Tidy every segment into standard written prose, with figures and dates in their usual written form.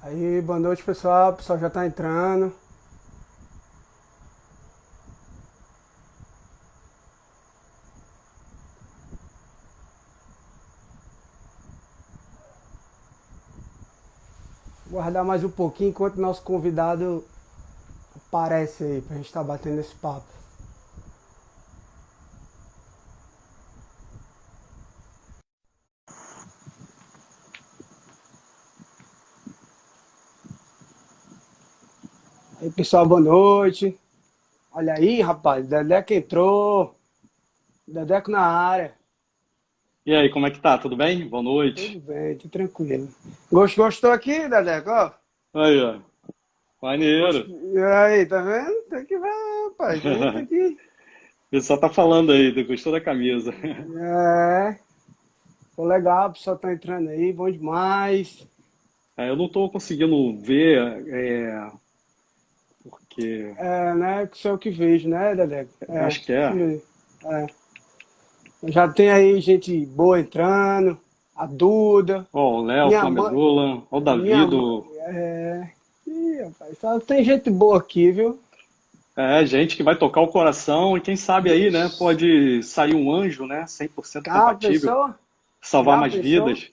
Aí, boa noite, pessoal. O pessoal já tá entrando. Vou guardar mais um pouquinho enquanto nosso convidado aparece aí, pra gente estar batendo esse papo. Aí, pessoal, boa noite. Olha aí, rapaz, Dedeco entrou. Dedeco na área. E aí, como é que tá? Tudo bem? Boa Tudo noite. bem, tudo tranquilo. Gostou aqui, Dedeco? Ó, Aí, ó. Maneiro. E aí, tá vendo? Tem que ver, rapaz. Tem que. O pessoal tá falando aí, gostou da camisa. É, ficou legal, o pessoal tá entrando aí, bom demais. Eu não tô conseguindo ver, porque É, né? Que sou eu que vejo, né, Dedé? É, acho que é. é. Já tem aí gente boa entrando, a Duda, Ó, o Léo, minha mãe, Flamedula, ó o Davi minha mãe, do... é. Ih, rapaz, só tem gente boa aqui, viu? Gente que vai tocar o coração e quem sabe aí, né, Ixi, pode sair um anjo, né, 100% já compatível, pensou? salvar Já mais pensou? vidas.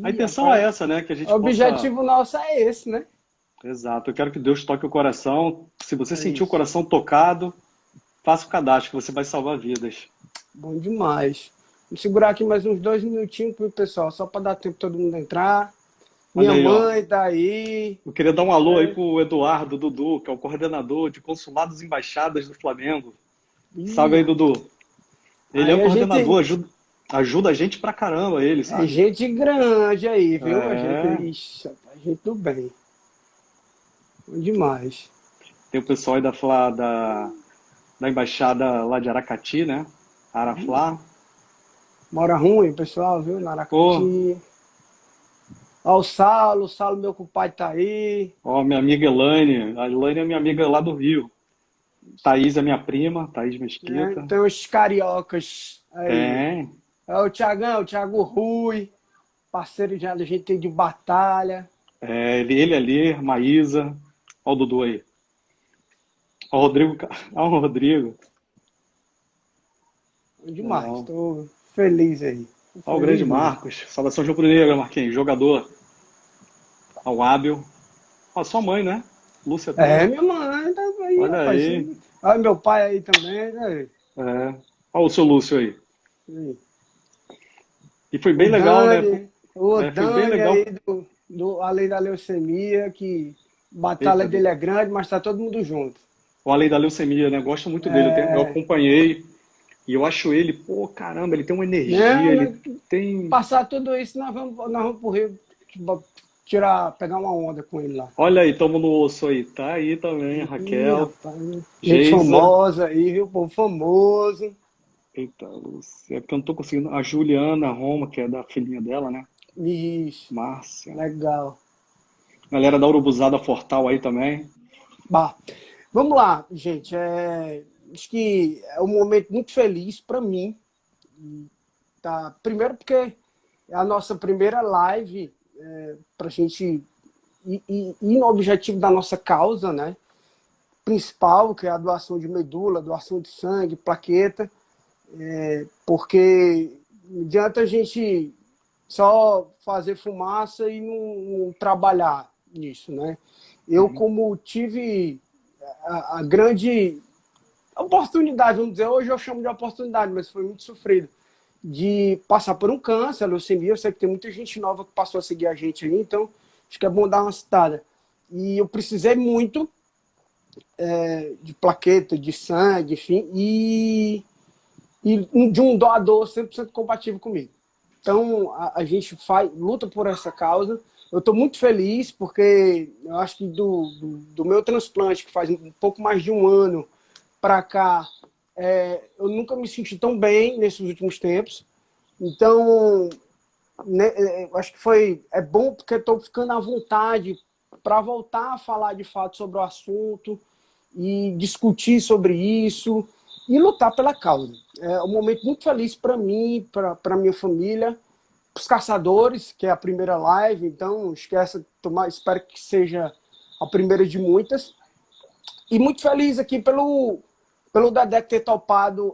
A Ih, intenção é rapaz, essa, né, que a o gente possa... objetivo nosso é esse, né? Exato, eu quero que Deus toque o coração. Se você É sentir o isso. coração tocado, faça o cadastro, que você vai salvar vidas. Bom demais. Vou segurar aqui mais uns 2 minutinhos pro pessoal, só para dar tempo todo mundo entrar. Olha Minha aí, ó. mãe tá aí. Eu queria dar um alô aí É. pro Eduardo Dudu, que é o coordenador de Consumados Embaixadas do Flamengo. Salve Ih, aí, Dudu. Ele é o aí a coordenador, gente ajuda a gente pra caramba, ele, é sabe? gente grande aí, viu? A gente, É, ixi, a gente do bem. Bom demais. tem o pessoal aí da embaixada lá de Aracati, né? Araflá. Mora ruim, pessoal, viu? Na Pô, Aracati. Ó, o Saulo, meu compadre, tá aí. ó, minha amiga Elaine. A Elaine é minha amiga lá do Rio. Thaís é minha prima, Thaís Né? Mesquita. Tem os cariocas aí. Tem. É o Tiagão, o Thiago Rui, parceiro já da gente tem de batalha. Ele ali, Maísa. Ó o Dudu aí. Ó o Rodrigo. Ó o Rodrigo. Bom demais, Legal. tô feliz aí. Tô Ó, o grande feliz mesmo. Marcos. Saudação rubro-negra, Marquinhos. Jogador. Ó, o Ábel. Ó, sua mãe, né? Lúcia tá É, aí. minha mãe tá aí, Olha rapaz. aí. Olha meu pai aí também, né? É. Ó, o seu Lúcio aí. Aí. E foi O bem legal, né? Foi bem Dani aí legal. além da leucemia, que batalha Eita, dele Deus. é grande, mas tá todo mundo junto. O Além da Leucemia, né? Gosto muito dele. Eu acompanhei e eu acho ele, pô, caramba, ele tem uma energia, Não, ele né, tem. passar tudo isso, nós vamos pro Rio tirar, pegar uma onda com ele lá. Olha aí, tamo no osso aí. Tá aí também, a Ih, Raquel, rapaz, gente Geisa. famosa aí, viu? Povo famoso. Eita, Lúcia. É porque eu não tô conseguindo. A Juliana Roma, que é da filhinha dela, né? Isso, Márcia. legal. Galera da Urubuzada Fortal aí também. Bah, vamos lá, gente. Acho que é um momento muito feliz para mim. Tá? Primeiro porque é a nossa primeira live para a gente ir no objetivo da nossa causa, né? Principal, que é a doação de medula, doação de sangue, plaqueta, porque não adianta a gente só fazer fumaça e não trabalhar nisso, né? Eu, Uhum. como tive a grande oportunidade, vamos dizer, hoje eu chamo de oportunidade, mas foi muito sofrido, de passar por um câncer, leucemia. Eu sei que tem muita gente nova que passou a seguir a gente aí, então acho que é bom dar uma citada. E eu precisei muito de plaqueta, de sangue, enfim, e de um doador 100% compatível comigo. Então, a gente luta por essa causa. Eu estou muito feliz porque eu acho que do meu transplante, que faz um pouco mais de um ano para cá, eu nunca me senti tão bem nesses últimos tempos. Então, né, eu acho que é bom porque estou ficando à vontade para voltar a falar de fato sobre o assunto e discutir sobre isso e lutar pela causa. É um momento muito feliz para mim, para minha família. os caçadores, que é a primeira live, então esquece, espero que seja a primeira de muitas. E muito feliz aqui pelo Dedé ter topado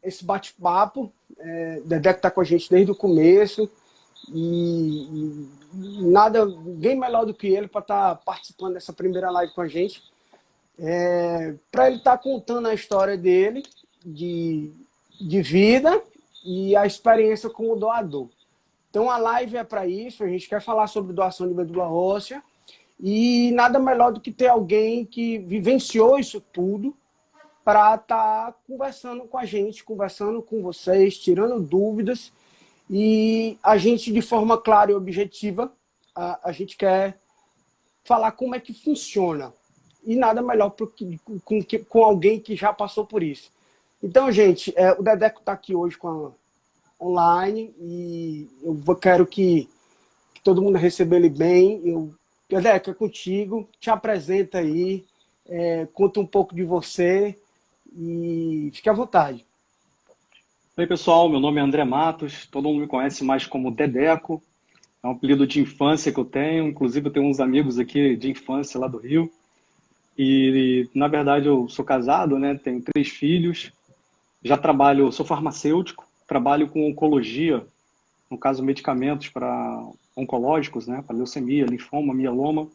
esse bate-papo. Dedé que está com a gente desde o começo. E ninguém melhor do que ele para estar participando dessa primeira live com a gente. Para ele estar contando a história dele, de vida e a experiência como doador. Então a live é para isso, a gente quer falar sobre doação de medula óssea e nada melhor do que ter alguém que vivenciou isso tudo para estar conversando com a gente, conversando com vocês, tirando dúvidas e a gente, de forma clara e objetiva, a gente quer falar como é que funciona. E nada melhor com alguém que já passou por isso. Então, gente, o Dedeco está aqui hoje online e eu quero que todo mundo receba ele bem. Dedeco, é contigo. Te apresenta aí, conta um pouco de você e fique à vontade. Oi, pessoal. Meu nome é André Matos. Todo mundo me conhece mais como Dedeco. É um apelido de infância que eu tenho. Inclusive, eu tenho uns amigos aqui de infância lá do Rio. E na verdade, eu sou casado, né? Tenho 3 filhos. Já trabalho, sou farmacêutico, trabalho com oncologia, no caso medicamentos para oncológicos, né, para leucemia, linfoma, mieloma,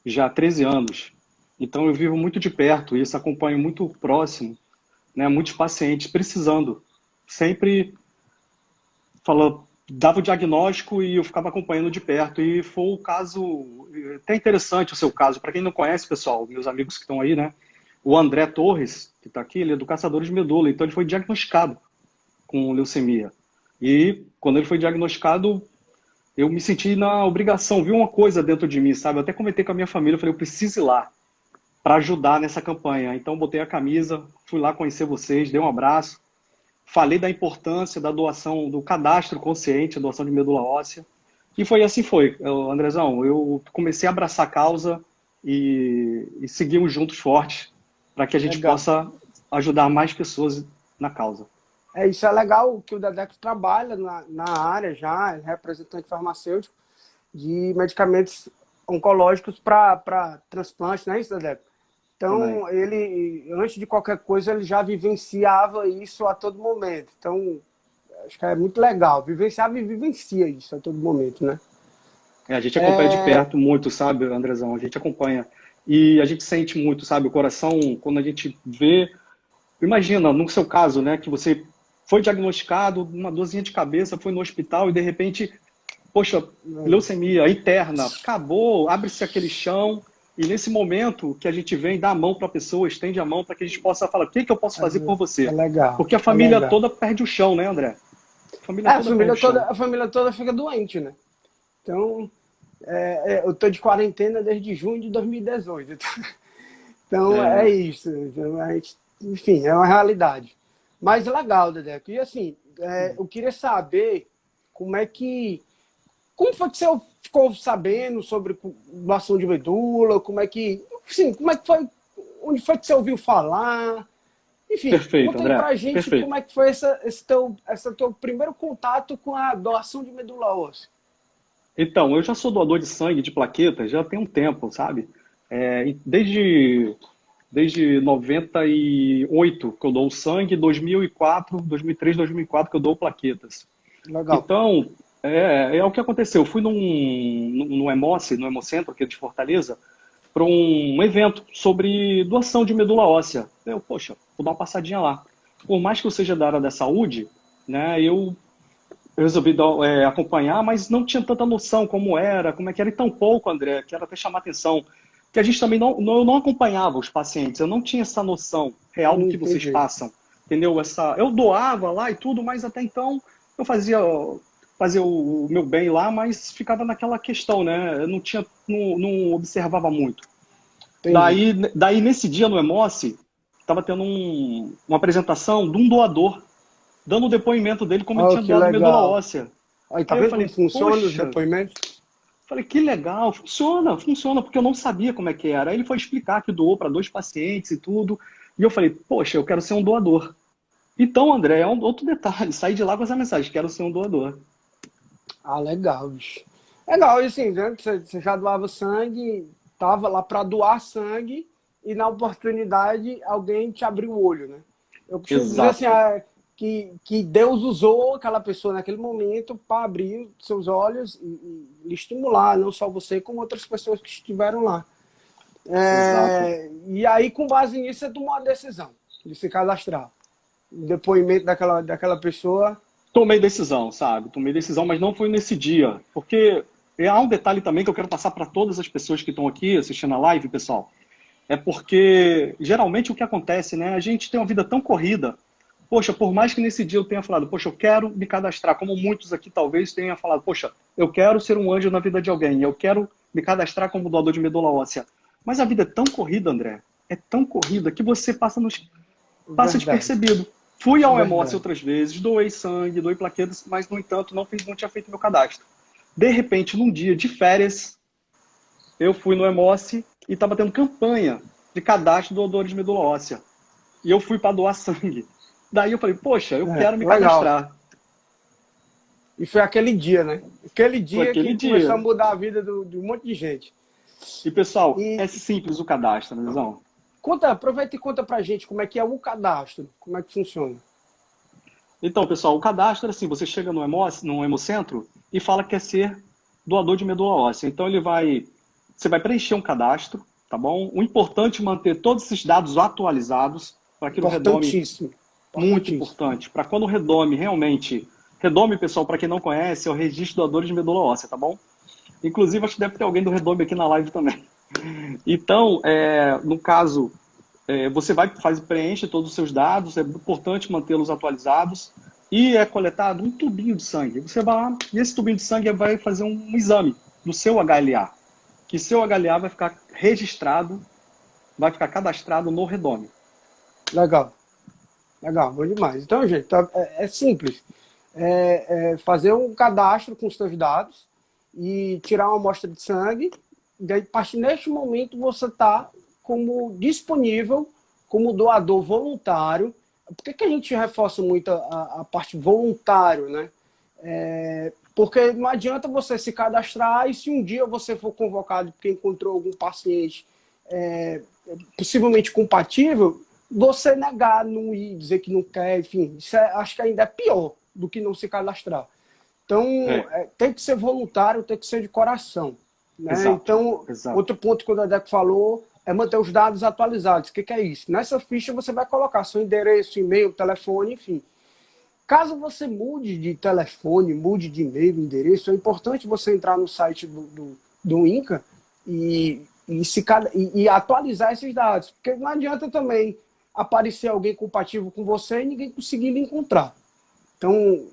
já há 13 anos. Então eu vivo muito de perto e isso acompanho muito próximo, né, muitos pacientes precisando. Sempre dava o diagnóstico e eu ficava acompanhando de perto e foi o caso, até interessante o seu caso, para quem não conhece, pessoal, meus amigos que estão aí, né, o André Torres, que está aqui, ele é do Caçadores de Medula, então ele foi diagnosticado com leucemia. E quando ele foi diagnosticado, eu me senti na obrigação, vi uma coisa dentro de mim, sabe? Eu até comentei com a minha família, eu falei, eu preciso ir lá para ajudar nessa campanha. Então botei a camisa, fui lá conhecer vocês, dei um abraço, falei da importância da doação, do cadastro consciente, a doação de medula óssea. E foi assim foi, Andrezão, eu comecei a abraçar a causa e seguimos juntos fortes, para que a gente possa ajudar mais pessoas na causa. Isso é legal que o Dedeco trabalha na área já, é representante farmacêutico de medicamentos oncológicos para transplante, não é isso, Dedeco? Então, ele, antes de qualquer coisa, ele já vivenciava isso a todo momento. Então, acho que é muito legal. Vivenciava e vivencia isso a todo momento, né? A gente acompanha de perto muito, sabe, Andrezão? A gente acompanha. E a gente sente muito, sabe? O coração, quando a gente vê... Imagina, no seu caso, né? Que você foi diagnosticado, uma dorzinha de cabeça, foi no hospital e, de repente, poxa, leucemia interna, acabou, abre-se aquele chão. E nesse momento que a gente vem, dá a mão para a pessoa, estende a mão para que a gente possa falar, o que eu posso fazer por você? É legal. Porque a família toda perde o chão, né, André? A família toda fica doente, né? Então... eu estou de quarentena desde junho de 2018. Então, é isso. Então, enfim, é uma realidade. Mas legal, Dedeco. E assim, eu queria saber como foi que você ficou sabendo sobre doação de medula? Como é que foi? Onde foi que você ouviu falar? Enfim, Perfeito, André. Pra gente Perfeito. Como é que foi esse teu primeiro contato com a doação de medula óssea. Então, eu já sou doador de sangue, de plaquetas, já tem um tempo, sabe? Desde 98 que eu dou sangue, 2003, 2004 que eu dou plaquetas. Legal. Então, é o que aconteceu. Eu fui no Hemocentro, aqui de Fortaleza, para um evento sobre doação de medula óssea. Poxa, vou dar uma passadinha lá. Por mais que eu seja da área da saúde, né, eu resolvi acompanhar, mas não tinha tanta noção como é que era, e tão pouco, André, quero até chamar a atenção, que a gente também não acompanhava os pacientes, eu não tinha essa noção real do que vocês passam, entendeu? Eu doava lá e tudo, mas até então eu fazia o meu bem lá, mas ficava naquela questão, né? Eu não observava muito. Daí, nesse dia no Hemoce, estava tendo uma apresentação de um doador, dando o depoimento dele como ele tinha doado medula óssea. Aí vendo como funciona os depoimentos? Falei, que legal, funciona, porque eu não sabia como é que era. Aí ele foi explicar que doou para 2 pacientes e tudo. E eu falei, poxa, eu quero ser um doador. Então, André, é um outro detalhe, saí de lá com essa mensagem, quero ser um doador. Ah, legal, bicho. Legal, e assim, né? Você já doava sangue, tava lá para doar sangue e na oportunidade alguém te abriu o olho, né? Eu costumo dizer assim, Exato. que Deus usou aquela pessoa naquele momento para abrir seus olhos e estimular, não só você, como outras pessoas que estiveram lá. Exato. E aí, com base nisso, você tomou a decisão de se cadastrar. O depoimento daquela pessoa. Tomei decisão, sabe? Tomei decisão, mas não foi nesse dia. Porque há um detalhe também que eu quero passar para todas as pessoas que estão aqui assistindo a live, pessoal. É porque, geralmente, o que acontece, né? A gente tem uma vida tão corrida. Poxa, por mais que nesse dia eu tenha falado, poxa, eu quero me cadastrar, como muitos aqui talvez tenham falado, poxa, eu quero ser um anjo na vida de alguém, eu quero me cadastrar como doador de medula óssea. Mas a vida é tão corrida, André, é tão corrida que você passa Verdade, despercebido. Fui ao Hemócio verdade. outras vezes, doei sangue, doei plaquetas, mas, no entanto, não tinha feito meu cadastro. De repente, num dia de férias, eu fui no Hemócio e estava tendo campanha de cadastro de doadores de medula óssea. E eu fui para doar sangue. Daí eu falei, poxa, eu quero me Legal. cadastrar. E foi aquele dia, né? Aquele Foi dia aquele que começou a dia. mudar a vida de um monte de gente. E, pessoal, é E simples o cadastro, né, Zão? aproveita e conta pra gente como é que é o cadastro, como é que funciona. Então, pessoal, o cadastro é assim, você chega no Hemocentro e fala que quer ser doador de medula óssea. Então, você vai preencher um cadastro, tá bom? O importante é manter todos esses dados atualizados para que o Redome, Importantíssimo. muito Importantíssimo. importante, para quando o Redome realmente... Redome, pessoal, para quem não conhece, é o Registro de Doadores de Medula Óssea, tá bom? Inclusive, acho que deve ter alguém do Redome aqui na live também. Então, no caso, você preenche todos os seus dados, é importante mantê-los atualizados e é coletado um tubinho de sangue. Você vai lá e esse tubinho de sangue vai fazer um exame do seu HLA, que seu HLA vai ficar registrado, vai ficar cadastrado no Redome. Legal. Legal, bom demais. Então, gente, é simples. Fazer um cadastro com os seus dados e tirar uma amostra de sangue. E daí, a partir deste momento, você está como disponível como doador voluntário. Por que a gente reforça muito a parte voluntário, né? Porque não adianta você se cadastrar e se um dia você for convocado porque encontrou algum paciente possivelmente compatível, você negar, não ir, dizer que não quer, enfim, acho que ainda é pior do que não se cadastrar. Então, É, tem que ser voluntário, tem que ser de coração. Né? exato, Então, exato. outro ponto que o Dedeco falou é manter os dados atualizados. O que é isso? Nessa ficha você vai colocar seu endereço, e-mail, telefone, enfim. Caso você mude de telefone, mude de e-mail, endereço, é importante você entrar no site do INCA e atualizar esses dados. Porque não adianta também aparecer alguém compatível com você e ninguém conseguir lhe encontrar. Então,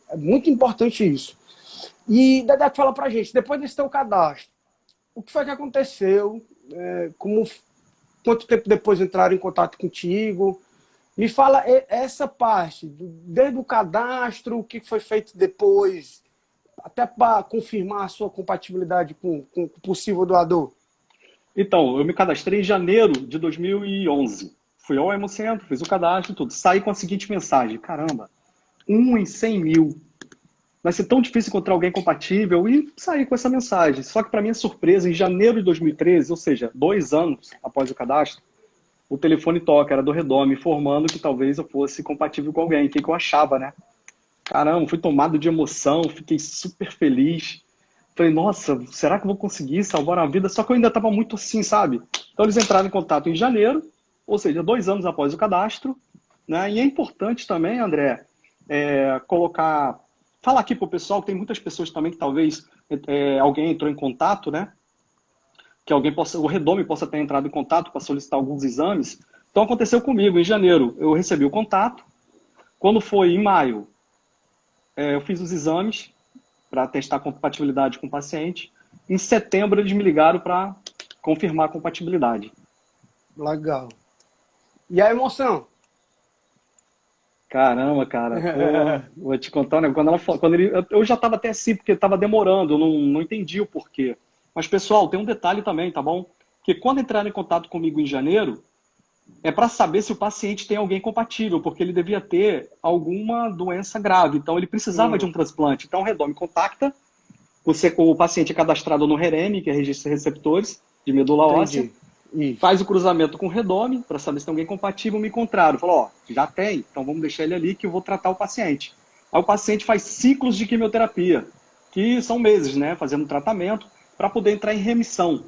é muito importante isso. E Dedeco fala pra gente, depois desse teu cadastro, o que foi que aconteceu? Quanto tempo depois entraram em contato contigo? Me fala essa parte, desde o cadastro, o que foi feito depois, até para confirmar a sua compatibilidade com o possível doador. Então, eu me cadastrei em janeiro de 2011. Fui ao Hemocentro, fiz o cadastro e tudo. Saí com a seguinte mensagem: caramba, 1 em 100 mil. Vai ser tão difícil encontrar alguém compatível, e saí com essa mensagem. Só que, para minha surpresa, em janeiro de 2013, ou seja, 2 anos após o cadastro, o telefone toca, era do Redome, informando que talvez eu fosse compatível com alguém, que eu achava, né? Caramba, fui tomado de emoção, fiquei super feliz. Falei, nossa, será que eu vou conseguir salvar a vida? Só que eu ainda estava muito assim, sabe? Então eles entraram em contato em janeiro, ou seja, 2 anos após o cadastro, né? E é importante também, André, falar aqui para o pessoal, tem muitas pessoas também que talvez alguém entrou em contato, né? Que o Redome possa ter entrado em contato para solicitar alguns exames. Então aconteceu comigo, em janeiro eu recebi o contato. Quando foi em maio, eu fiz os exames para testar a compatibilidade com o paciente. Em setembro eles me ligaram para confirmar a compatibilidade. Legal. E a emoção? Caramba, cara, vou te contar, né? Eu já estava até assim, porque estava demorando, eu não entendi o porquê. Mas, pessoal, tem um detalhe também, tá bom? Que quando entraram em contato comigo em janeiro, é para saber se o paciente tem alguém compatível, porque ele devia ter alguma doença grave. Então, ele precisava de um transplante. Então, o Redome contacta, o paciente é cadastrado no REREME, que é Registro de Receptores de Medula Óssea, Entendi. Isso. faz o cruzamento com o Redome, para saber se tem alguém compatível, me encontraram. Falou, ó, já tem, então vamos deixar ele ali que eu vou tratar o paciente. Aí o paciente faz ciclos de quimioterapia, que são meses, né, fazendo tratamento, para poder entrar em remissão.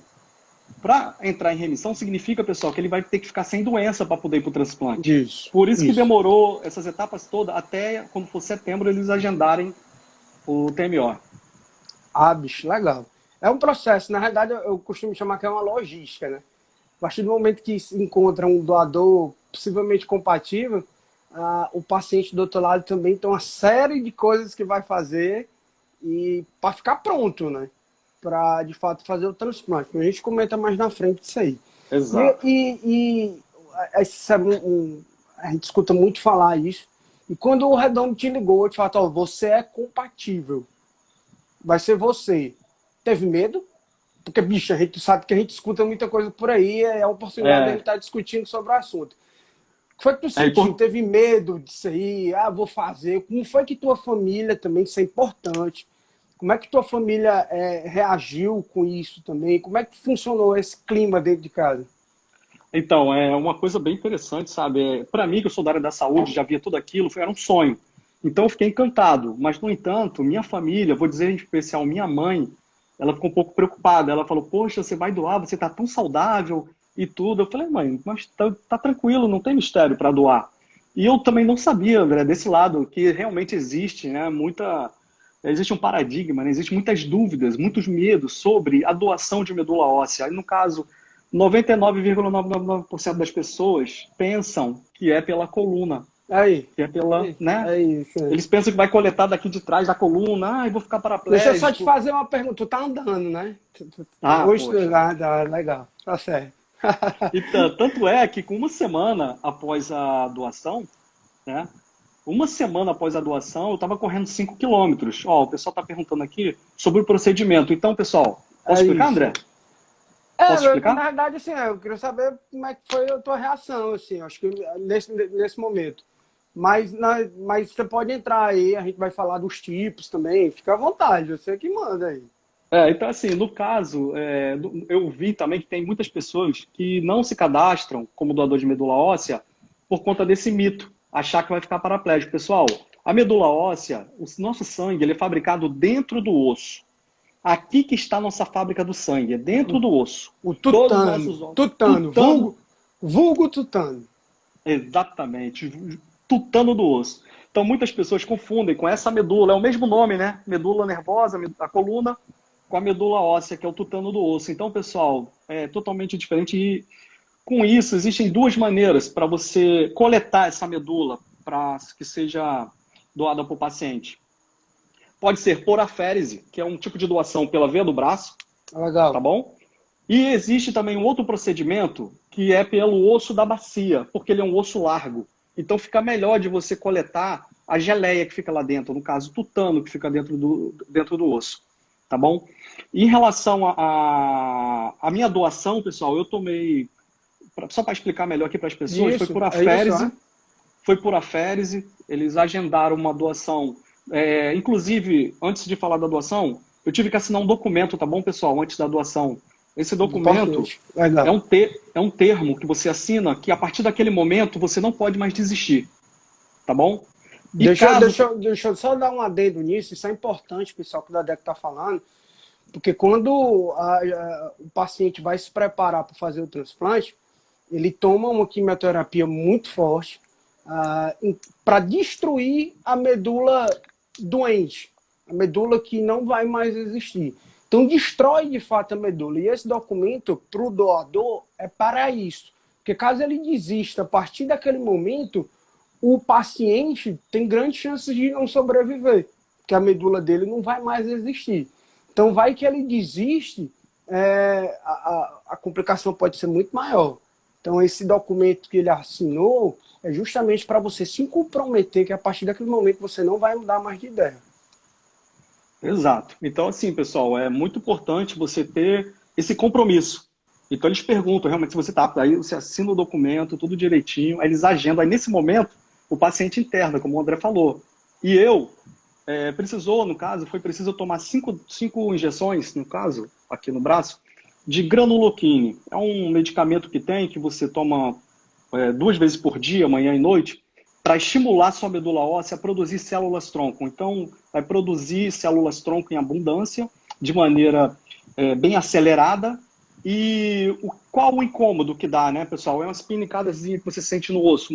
Para entrar em remissão significa, pessoal, que ele vai ter que ficar sem doença para poder ir para o transplante. Isso. Por isso que demorou essas etapas todas, até quando for setembro eles agendarem o TMO. Ah, bicho, legal. É um processo, na realidade eu costumo chamar que é uma logística, né? A partir do momento que se encontra um doador possivelmente compatível, o paciente do outro lado também tem uma série de coisas que vai fazer e para ficar pronto, né? Para, de fato, fazer o transplante. A gente comenta mais na frente disso aí. Exato. A gente escuta muito falar isso. E quando o Redondo te ligou, te falou, você é compatível. Vai ser você. Teve medo? Porque, bicho, a gente sabe que a gente escuta muita coisa por aí, é a oportunidade de a gente estar discutindo sobre o assunto. O que foi que tu sentiu? Teve medo disso aí? Ah, vou fazer. Como foi que tua família também, isso é importante. Como é que tua família reagiu com isso também? Como é que funcionou esse clima dentro de casa? Então, é uma coisa bem interessante, sabe? Para mim, que eu sou da área da saúde, já via tudo aquilo, era um sonho. Então, eu fiquei encantado. Mas, no entanto, minha família, vou dizer em especial minha mãe, ela ficou um pouco preocupada. Ela falou, poxa, você vai doar, você tá tão saudável e tudo. Eu falei, mãe, mas tá tranquilo, não tem mistério para doar. E eu também não sabia, né, desse lado, que realmente existe, né, existe um paradigma, né, existe muitas dúvidas, muitos medos sobre a doação de medula óssea. Aí, no caso, 99,99% das pessoas pensam que é pela coluna. Aí, que é pela, né? É isso. Eles pensam que vai coletar daqui de trás da coluna, eu vou ficar paraplégico. Deixa eu só te fazer uma pergunta. Tu tá andando, né? Hoje, legal. Tá certo. Então, tanto é que com uma semana após a doação, né? Uma semana após a doação, eu estava correndo 5 quilômetros. Ó, o pessoal está perguntando aqui sobre o procedimento. Então, pessoal, posso explicar, André? Posso explicar? Na verdade, assim, eu queria saber como é que foi a tua reação, assim, acho que nesse momento. Mas você pode entrar aí, a gente vai falar dos tipos também, fica à vontade, você que manda aí. Então, assim, no caso, eu vi também que tem muitas pessoas que não se cadastram como doador de medula óssea por conta desse mito, achar que vai ficar paraplégico. Pessoal, a medula óssea, o nosso sangue, ele é fabricado dentro do osso. Aqui que está a nossa fábrica do sangue, é dentro do osso. O tutano, vulgo tutano. Exatamente, tutano do osso. Então, muitas pessoas confundem com essa medula, é o mesmo nome, né? Medula nervosa, a coluna, com a medula óssea, que é o tutano do osso. Então, pessoal, é totalmente diferente. E com isso, existem duas maneiras para você coletar essa medula para que seja doada para o paciente. Pode ser por aférese, que é um tipo de doação pela veia do braço. Legal. Tá bom? E existe também um outro procedimento que é pelo osso da bacia, porque ele é um osso largo. Então fica melhor de você coletar a geleia que fica lá dentro, no caso o tutano que fica dentro do osso. Tá bom? Em relação a minha doação, pessoal, eu tomei, só para explicar melhor aqui para as pessoas, foi por aférese. Foi por aférese, eles agendaram uma doação. Inclusive, antes de falar da doação, eu tive que assinar um documento, tá bom, pessoal, antes da doação. Esse documento é um termo que você assina que a partir daquele momento você não pode mais desistir. Tá bom? Deixa eu só dar um adendo nisso, isso é importante, pessoal, que o Dadek está falando, porque quando o paciente vai se preparar para fazer o transplante, ele toma uma quimioterapia muito forte para destruir a medula doente, a medula que não vai mais existir. Então, destrói de fato a medula. E esse documento, para o doador, é para isso. Porque caso ele desista a partir daquele momento, o paciente tem grandes chances de não sobreviver, porque a medula dele não vai mais existir. Então, vai que ele desiste, a complicação pode ser muito maior. Então, esse documento que ele assinou é justamente para você se comprometer que a partir daquele momento você não vai mudar mais de ideia. Exato. Então, assim, pessoal, é muito importante você ter esse compromisso. Então eles perguntam realmente se você está apto, aí você assina o documento, tudo direitinho, aí eles agendam, aí nesse momento o paciente interna, como o André falou. E eu, precisou, no caso, foi preciso tomar cinco injeções, no caso, aqui no braço, de granuloquine. É um medicamento que tem, que você toma 2 vezes por dia, manhã e noite, para estimular sua medula óssea a produzir células-tronco. Então, vai produzir células-tronco em abundância, de maneira bem acelerada. E qual o incômodo que dá, né, pessoal? É umas pinicadazinhas que você sente no osso,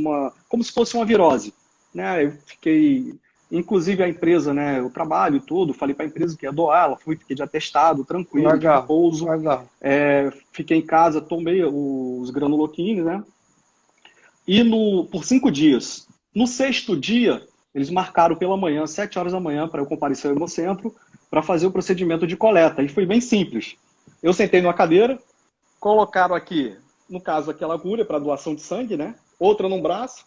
como se fosse uma virose. Né? Eu fiquei... Inclusive a empresa, né, eu trabalho e tudo, falei para a empresa que ia doar, ela fiquei de atestado, tranquilo, de Legal, repouso. legal. Fiquei em casa, tomei os granuloquines, né? E por 5 dias. No sexto dia, eles marcaram pela manhã, 7 horas da manhã, para eu comparecer ao Hemocentro, para fazer o procedimento de coleta. E foi bem simples. Eu sentei numa cadeira, colocaram aqui, no caso, aquela agulha para doação de sangue, né? Outra no braço,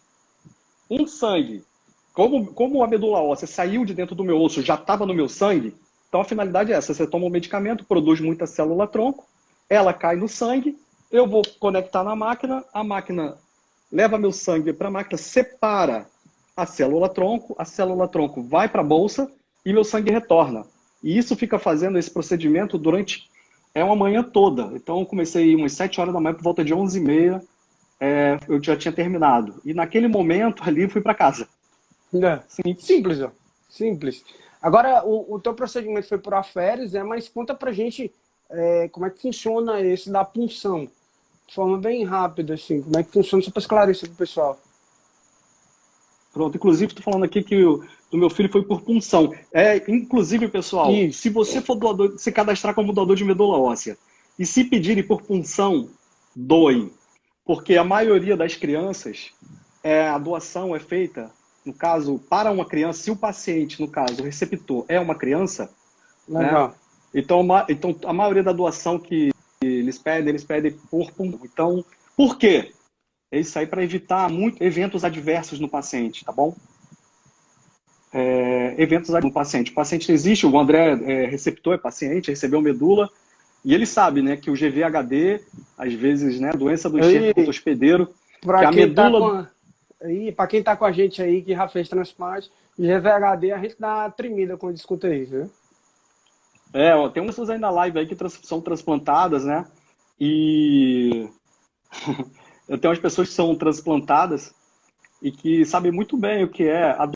um sangue. Como a medula óssea saiu de dentro do meu osso, já estava no meu sangue, então a finalidade é essa: você toma um medicamento, produz muita célula-tronco, ela cai no sangue, eu vou conectar na máquina, a máquina leva meu sangue para a máquina, separa a célula-tronco vai para a bolsa e meu sangue retorna. E isso fica fazendo esse procedimento durante uma manhã toda. Então eu comecei umas 7 horas da manhã, por volta de 11h30, eu já tinha terminado. E naquele momento ali, fui para casa. É. Simples. Simples, ó. Simples. Agora, o teu procedimento foi por aféres, mas conta pra gente como é que funciona esse da punção. De forma bem rápida, assim. Como é que funciona, só para esclarecer pro pessoal. Pronto. Inclusive, estou falando aqui que do meu filho foi por punção. Inclusive, pessoal, se Isso. você for doador, se cadastrar como doador de medula óssea e se pedirem por punção, doem. Porque a maioria das crianças, a doação é feita, no caso, para uma criança, se o paciente, no caso, o receptor é uma criança, né? Legal. Então, a maioria da doação que eles pedem por punção. Então, por quê? É isso aí para evitar eventos adversos no paciente, tá bom? Eventos no paciente. O paciente existe, o André receptor, é paciente, recebeu medula, e ele sabe, né, que o GVHD, às vezes, né, doença do enxerto Aí, contra-hospedeiro, que para a quem tá com medula... a, aí, para quem tá com a gente aí, que já fez transplante, GVHD, a gente dá uma tremida quando escuta isso, né? Ó, tem umas pessoas aí na live aí que são transplantadas, né? E eu tenho umas pessoas que são transplantadas e que sabem muito bem o que é a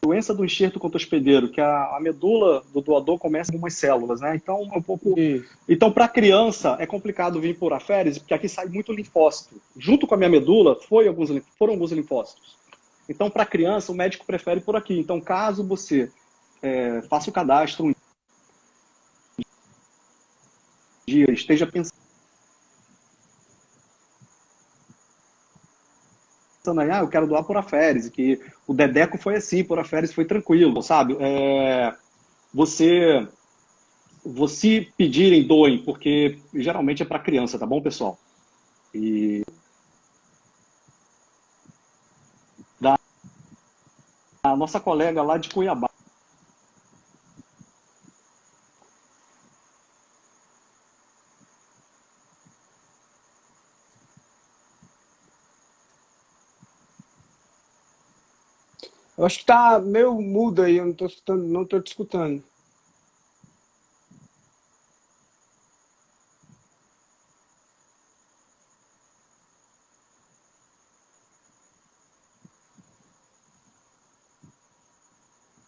doença do enxerto contra-hospedeiro, que a medula do doador começa com umas células, né? Então, é um pouco... Isso. Então, para criança, é complicado vir por aféres, porque aqui sai muito linfócito. Junto com a minha medula, foram alguns linfócitos. Então, para criança, o médico prefere por aqui. Então, caso você faça o cadastro um dia, esteja pensando aí, eu quero doar por aféres, que o Dedeco foi assim, por aféres foi tranquilo, sabe? Você pedirem, doem, porque geralmente é para criança, tá bom, pessoal? E a nossa colega lá de Cuiabá. Eu acho que tá meio mudo aí, eu não tô escutando, não tô te escutando.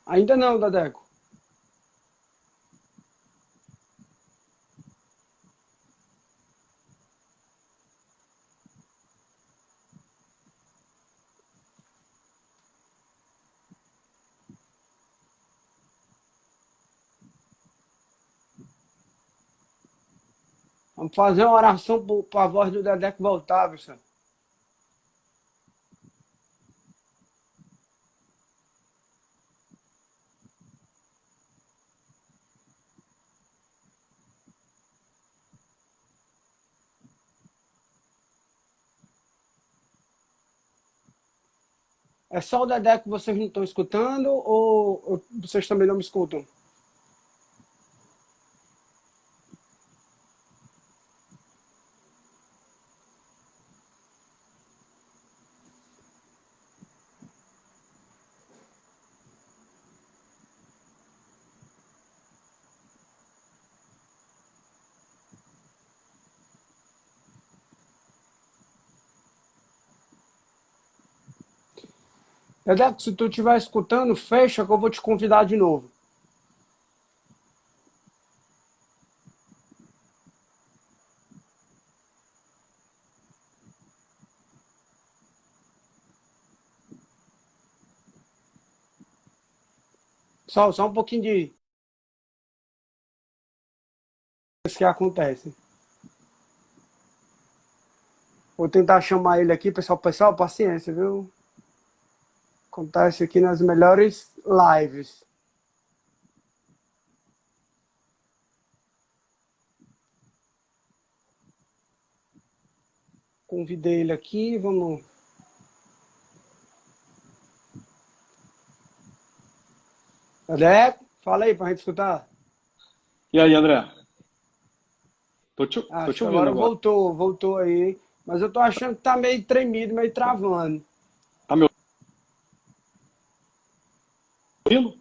Ainda não, Dadeco. Vamos fazer uma oração para a voz do Dadeco voltar, pessoal. É só o Dadeco que vocês não estão escutando ou vocês também não me escutam? Dedeco, se tu estiver escutando, fecha que eu vou te convidar de novo. Só um pouquinho de isso que acontece. Vou tentar chamar ele aqui, pessoal. Pessoal, paciência, viu? Acontece aqui nas melhores lives. Convidei ele aqui, vamos... Dedeco, fala aí pra gente escutar. E aí, André? Tô Acho te que ouvindo agora agora. voltou aí. Mas eu tô achando que tá meio tremido, meio travando. Tá me ouvindo?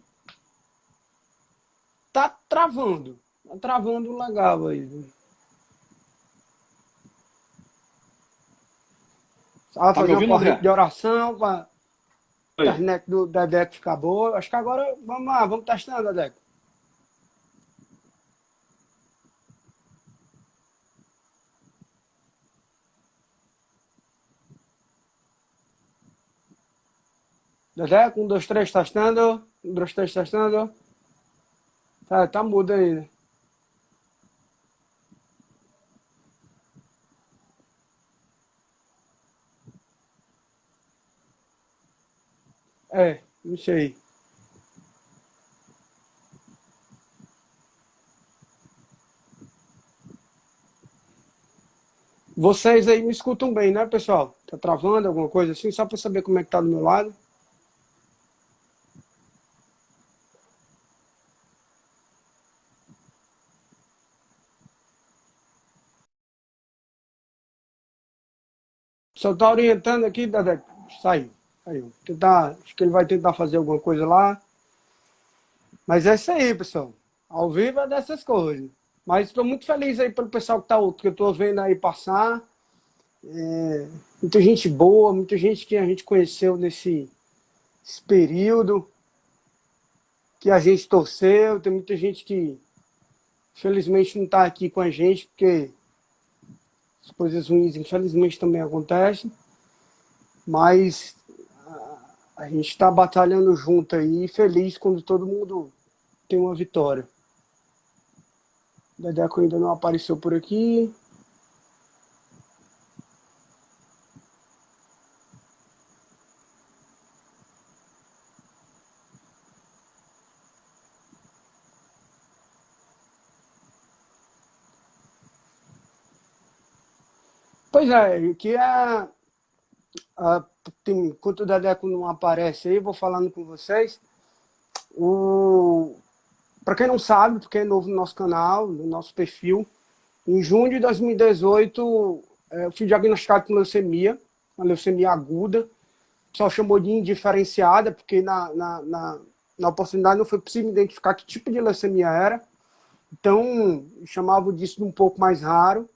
Tá travando. Tá travando legal aí. Vai Tá me fazer uma ouvindo, corrente André? de oração pra Oi. internet do Dedeco ficar boa. Acho que agora, vamos lá, vamos testando, Dedeco. Dedeco, 1, 2, 3, testando. 1, 2, 3, testando. Tá mudo ainda. Não sei. Vocês aí me escutam bem, né, pessoal? Tá travando alguma coisa assim? Só para saber como é que tá do meu lado. Só tá orientando aqui, Dedeco. Saiu. Acho que ele vai tentar fazer alguma coisa lá. Mas é isso aí, pessoal. Ao vivo é dessas coisas. Mas estou muito feliz aí pelo pessoal que eu estou vendo aí passar. Muita gente boa, muita gente que a gente conheceu esse período, que a gente torceu. Tem muita gente que, infelizmente, não está aqui com a gente, porque as coisas ruins, infelizmente, também acontecem. Mas a gente está batalhando junto aí, feliz quando todo mundo tem uma vitória. O Dedeco ainda não apareceu por aqui. Pois é, enquanto o Dedeco não aparece aí, vou falando com vocês. Para quem não sabe, porque é novo no nosso canal, no nosso perfil, em junho de 2018, eu fui diagnosticado com leucemia, uma leucemia aguda. O pessoal chamou de indiferenciada, porque na oportunidade não foi possível identificar que tipo de leucemia era. Então, chamavam disso de um pouco mais raro.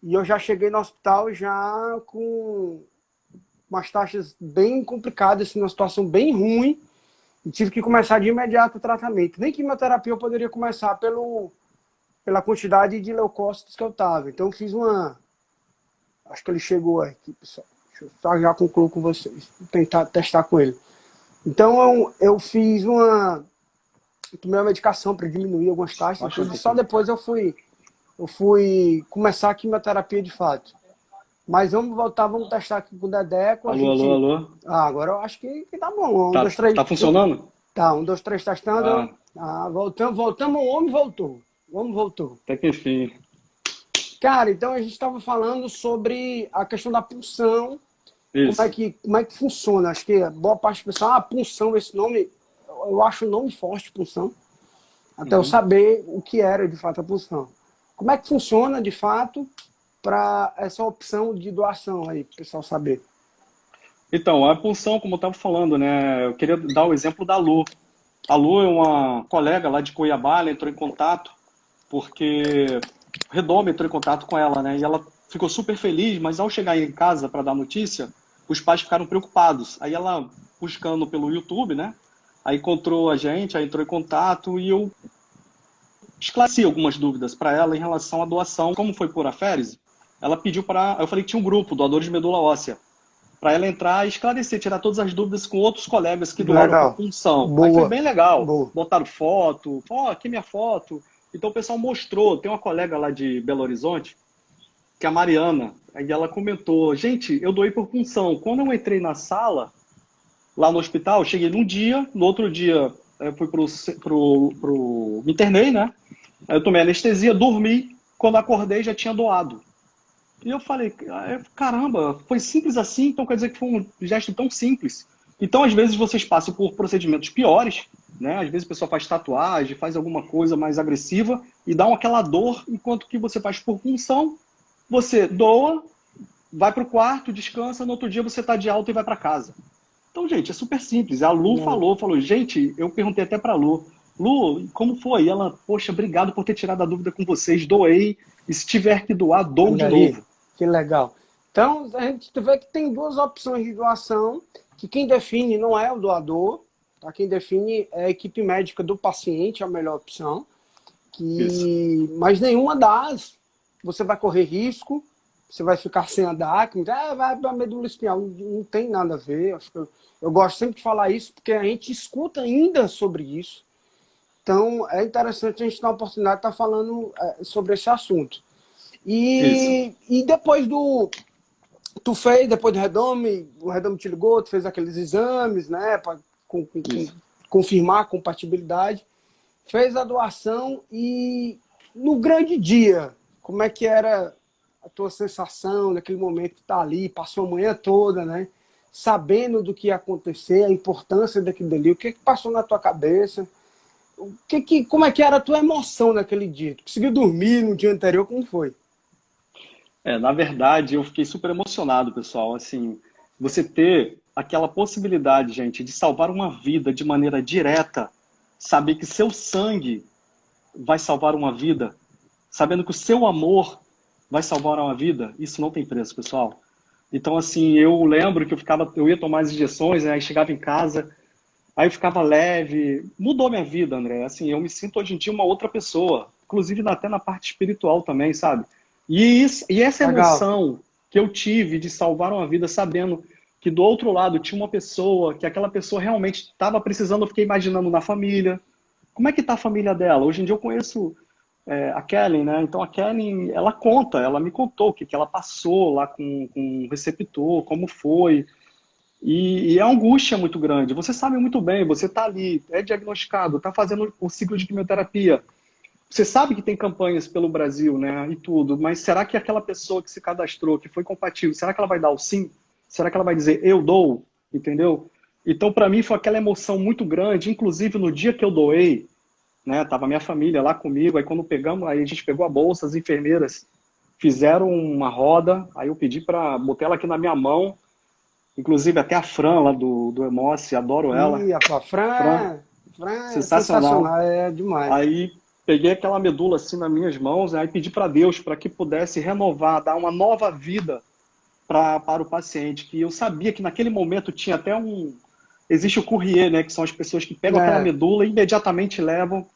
E eu já cheguei no hospital já com umas taxas bem complicadas, assim, uma situação bem ruim, e tive que começar de imediato o tratamento. Nem quimioterapia eu poderia começar pela quantidade de leucócitos que eu estava. Então eu fiz uma... Acho que ele chegou aqui, pessoal. Deixa eu já concluo com vocês. Vou tentar testar com ele. Então eu fiz uma... Tomei uma medicação para diminuir algumas taxas, e só depois eu fui começar a quimioterapia de fato. Mas vamos voltar, vamos testar aqui com o Dedeco. Alô. Agora eu acho que tá bom. Um, dois, três. Tá funcionando? Tá, 1, 2, 3, testando. Voltamos, o homem voltou. O homem voltou. Até que enfim. Cara, então a gente estava falando sobre a questão da punção. Isso. Como é que funciona? Acho que boa parte do pessoal, punção, esse nome, eu acho o nome forte, punção. Até eu saber o que era de fato a punção. Como é que funciona de fato para essa opção de doação aí, para o pessoal saber? Então, a punção, como eu estava falando, né? Eu queria dar o exemplo da Lu. A Lu é uma colega lá de Cuiabá, ela entrou em contato porque Redoma entrou em contato com ela, né? E ela ficou super feliz, mas ao chegar em casa para dar notícia, os pais ficaram preocupados. Aí ela buscando pelo YouTube, né? Aí encontrou a gente, aí entrou em contato e eu esclareci algumas dúvidas para ela em relação à doação. Como foi por aféres, ela pediu para... Eu falei que tinha um grupo, doadores de medula óssea, para ela entrar e esclarecer, tirar todas as dúvidas com outros colegas que doaram por Legal. punção. Aí foi Boa. bem legal. Boa. Botaram foto, ó, aqui minha foto. Então o pessoal mostrou. Tem uma colega lá de Belo Horizonte, que é a Mariana, aí ela comentou, gente, eu doei por punção. Quando eu entrei na sala, lá no hospital, eu cheguei num dia, no outro dia eu fui me internei, né? Aí eu tomei anestesia, dormi, quando acordei já tinha doado. E eu falei, caramba, foi simples assim, então quer dizer que foi um gesto tão simples. Então, às vezes, vocês passam por procedimentos piores, né? Às vezes a pessoa faz tatuagem, faz alguma coisa mais agressiva e dá aquela dor, enquanto que você faz por punção, você doa, vai para o quarto, descansa, no outro dia você está de alta e vai para casa. Então, gente, é super simples. A Lu falou, gente, eu perguntei até para a Lu, como foi? E ela, poxa, obrigado por ter tirado a dúvida com vocês, doei, e se tiver que doar, dou de novo. Que legal. Então, a gente vê que tem duas opções de doação, que quem define não é o doador, tá? Quem define é a equipe médica do paciente, é a melhor opção. Mas nenhuma das, você vai correr risco, você vai ficar sem andar, vai para a medula espinhal, não tem nada a ver. Acho que eu gosto sempre de falar isso, porque a gente escuta ainda sobre isso. Então, é interessante a gente ter a oportunidade de estar falando sobre esse assunto. E depois depois do Redome, o Redome te ligou, tu fez aqueles exames, né, para confirmar a compatibilidade, fez a doação e no grande dia, como é que era a tua sensação naquele momento de estar ali, passou a manhã toda, né, sabendo do que ia acontecer, a importância daquilo ali, o que passou na tua cabeça? Como é que era a tua emoção naquele dia? Tu conseguiu dormir no dia anterior? Como foi? Na verdade, eu fiquei super emocionado, pessoal. Assim, você ter aquela possibilidade, gente, de salvar uma vida de maneira direta, saber que seu sangue vai salvar uma vida, sabendo que o seu amor vai salvar uma vida, isso não tem preço, pessoal. Então, assim, eu lembro que eu ia tomar as injeções, né, aí chegava em casa, aí eu ficava leve, mudou minha vida, André. Assim, eu me sinto hoje em dia uma outra pessoa, inclusive até na parte espiritual também, sabe? E essa emoção que eu tive de salvar uma vida sabendo que do outro lado tinha uma pessoa, que aquela pessoa realmente estava precisando, eu fiquei imaginando na família. Como é que está a família dela? Hoje em dia eu conheço a Kellen, né? Então a Kellen, ela me contou o que ela passou lá com o receptor, como foi. E é uma angústia muito grande. Você sabe muito bem, você está ali, é diagnosticado, está fazendo o ciclo de quimioterapia. Você sabe que tem campanhas pelo Brasil, né, e tudo, mas será que aquela pessoa que se cadastrou, que foi compatível, será que ela vai dar o sim? Será que ela vai dizer, eu dou? Entendeu? Então, para mim, foi aquela emoção muito grande, inclusive no dia que eu doei, né, tava minha família lá comigo, aí quando pegamos, aí a gente pegou a bolsa, as enfermeiras fizeram uma roda, aí eu pedi para botar ela aqui na minha mão, inclusive até a Fran lá do Emoce, adoro ela. Fran é sensacional, é demais. Aí peguei aquela medula assim nas minhas mãos, aí pedi para Deus para que pudesse renovar, dar uma nova vida para o paciente, que eu sabia que naquele momento tinha até existe o courrier, né, que são as pessoas que pegam aquela medula e imediatamente levam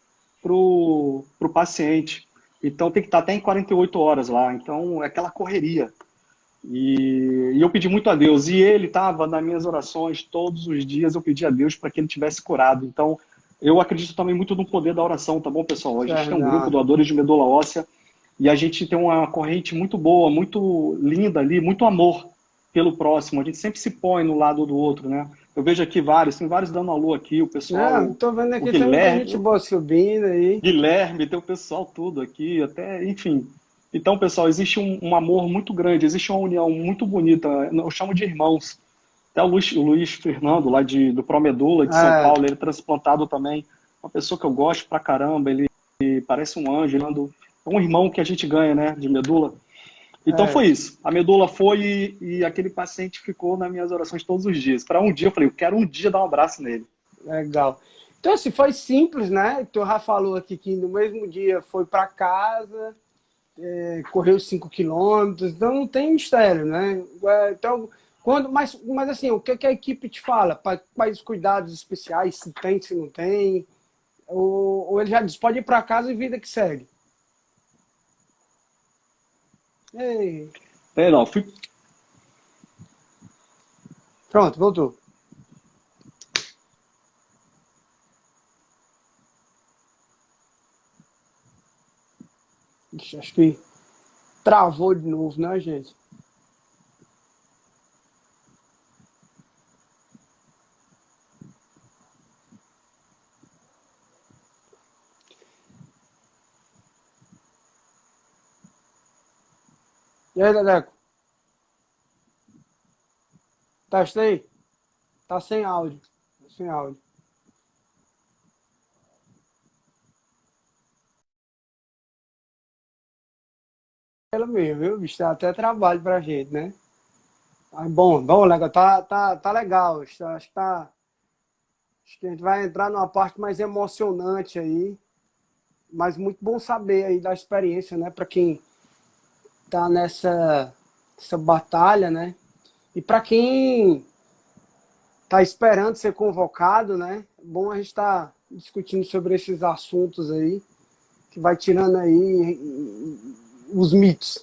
pro paciente. Então tem que estar até em 48 horas lá, então é aquela correria. E eu pedi muito a Deus, e ele estava nas minhas orações todos os dias, eu pedi a Deus para que ele tivesse curado. Então eu acredito também muito no poder da oração, tá bom, pessoal? A gente tem um grupo doadores de medula óssea e a gente tem uma corrente muito boa, muito linda ali, muito amor pelo próximo. A gente sempre se põe no lado do outro, né? Eu vejo aqui tem vários dando alô aqui, o pessoal. Tô vendo aqui, tem muita gente boa subindo aí. Guilherme, tem o pessoal tudo aqui, até, enfim. Então, pessoal, existe um amor muito grande, existe uma união muito bonita, eu chamo de irmãos. Até o Luiz Fernando, lá do Promedula, de São Paulo, ele é transplantado também. Uma pessoa que eu gosto pra caramba, ele parece um anjo, é um irmão que a gente ganha, né, de medula. Então foi isso. A medula foi e aquele paciente ficou nas minhas orações todos os dias. Para um dia, eu falei, eu quero um dia dar um abraço nele. Legal. Então, assim, foi simples, né? Tu já falou aqui que no mesmo dia foi para casa, correu 5 quilômetros, então não tem mistério, né? Então, Mas assim, o que, que a equipe te fala? Quais cuidados especiais, se tem, se não tem? Ou ele já diz, pode ir para casa e vida que segue? Ei, É, não, fui. pronto, voltou. Ixi, acho que travou de novo, né, gente? E aí, Dedeco? Testa aí? Tá sem áudio. Sem áudio. Ela mesmo, viu? Bicho, dá até trabalho pra gente, né? Mas bom, legal. Tá legal. Acho que a gente vai entrar numa parte mais emocionante aí. Mas muito bom saber aí da experiência, né? Para quem tá essa batalha, né? E para quem tá esperando ser convocado, né? É bom a gente estar discutindo sobre esses assuntos aí, que vai tirando aí os mitos.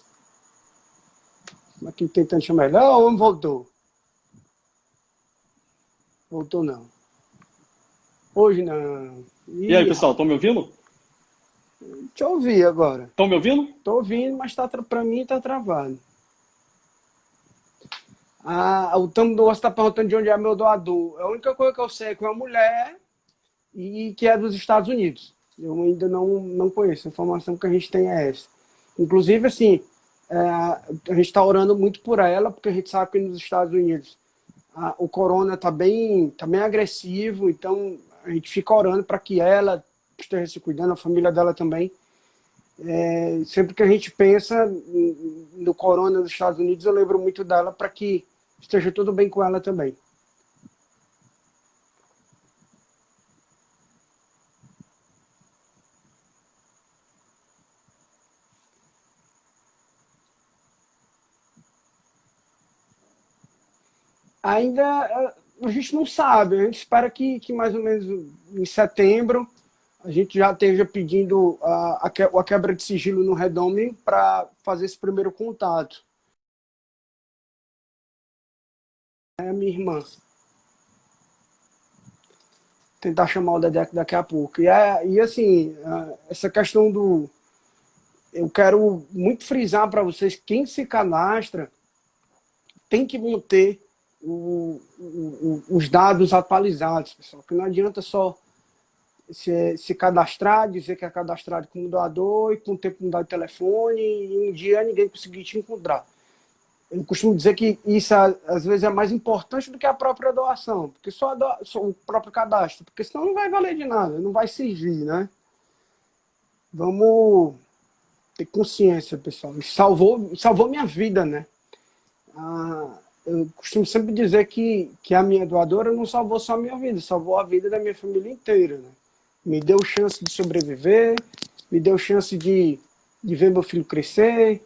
Aqui tentando chamar ele. Ô, o homem voltou. Voltou não. Hoje não. E aí, Ih, pessoal, rapaz. estão me ouvindo? Deixa eu ouvir agora. Estão me ouvindo? Tô ouvindo, mas para mim tá travado. O Tamo Doce está perguntando de onde é meu doador. A única coisa que eu sei é que é uma mulher e que é dos Estados Unidos. Eu ainda não conheço. A informação que a gente tem é essa. Inclusive, assim, a gente está orando muito por ela, porque a gente sabe que nos Estados Unidos o corona tá bem agressivo, então a gente fica orando para que ela esteja se cuidando, a família dela também. Sempre que a gente pensa no corona dos Estados Unidos, eu lembro muito dela para que esteja tudo bem com ela também. Ainda a gente não sabe, a gente espera que mais ou menos em setembro a gente já esteja pedindo a quebra de sigilo no Redome para fazer esse primeiro contato. É a minha irmã. Tentar chamar o Dedeco daqui a pouco. E assim, essa questão do. Eu quero muito frisar para vocês: quem se cadastra tem que manter os dados atualizados, pessoal. Que não adianta só se cadastrar, dizer que é cadastrado como doador e com o tempo mudar de telefone e um dia ninguém conseguir te encontrar. Eu costumo dizer que isso às vezes é mais importante do que a própria doação, porque só o próprio cadastro, porque senão não vai valer de nada, não vai servir, né? Vamos ter consciência, pessoal. Salvou minha vida, né? Eu costumo sempre dizer que a minha doadora não salvou só a minha vida, salvou a vida da minha família inteira, né? Me deu chance de sobreviver, me deu chance de ver meu filho crescer.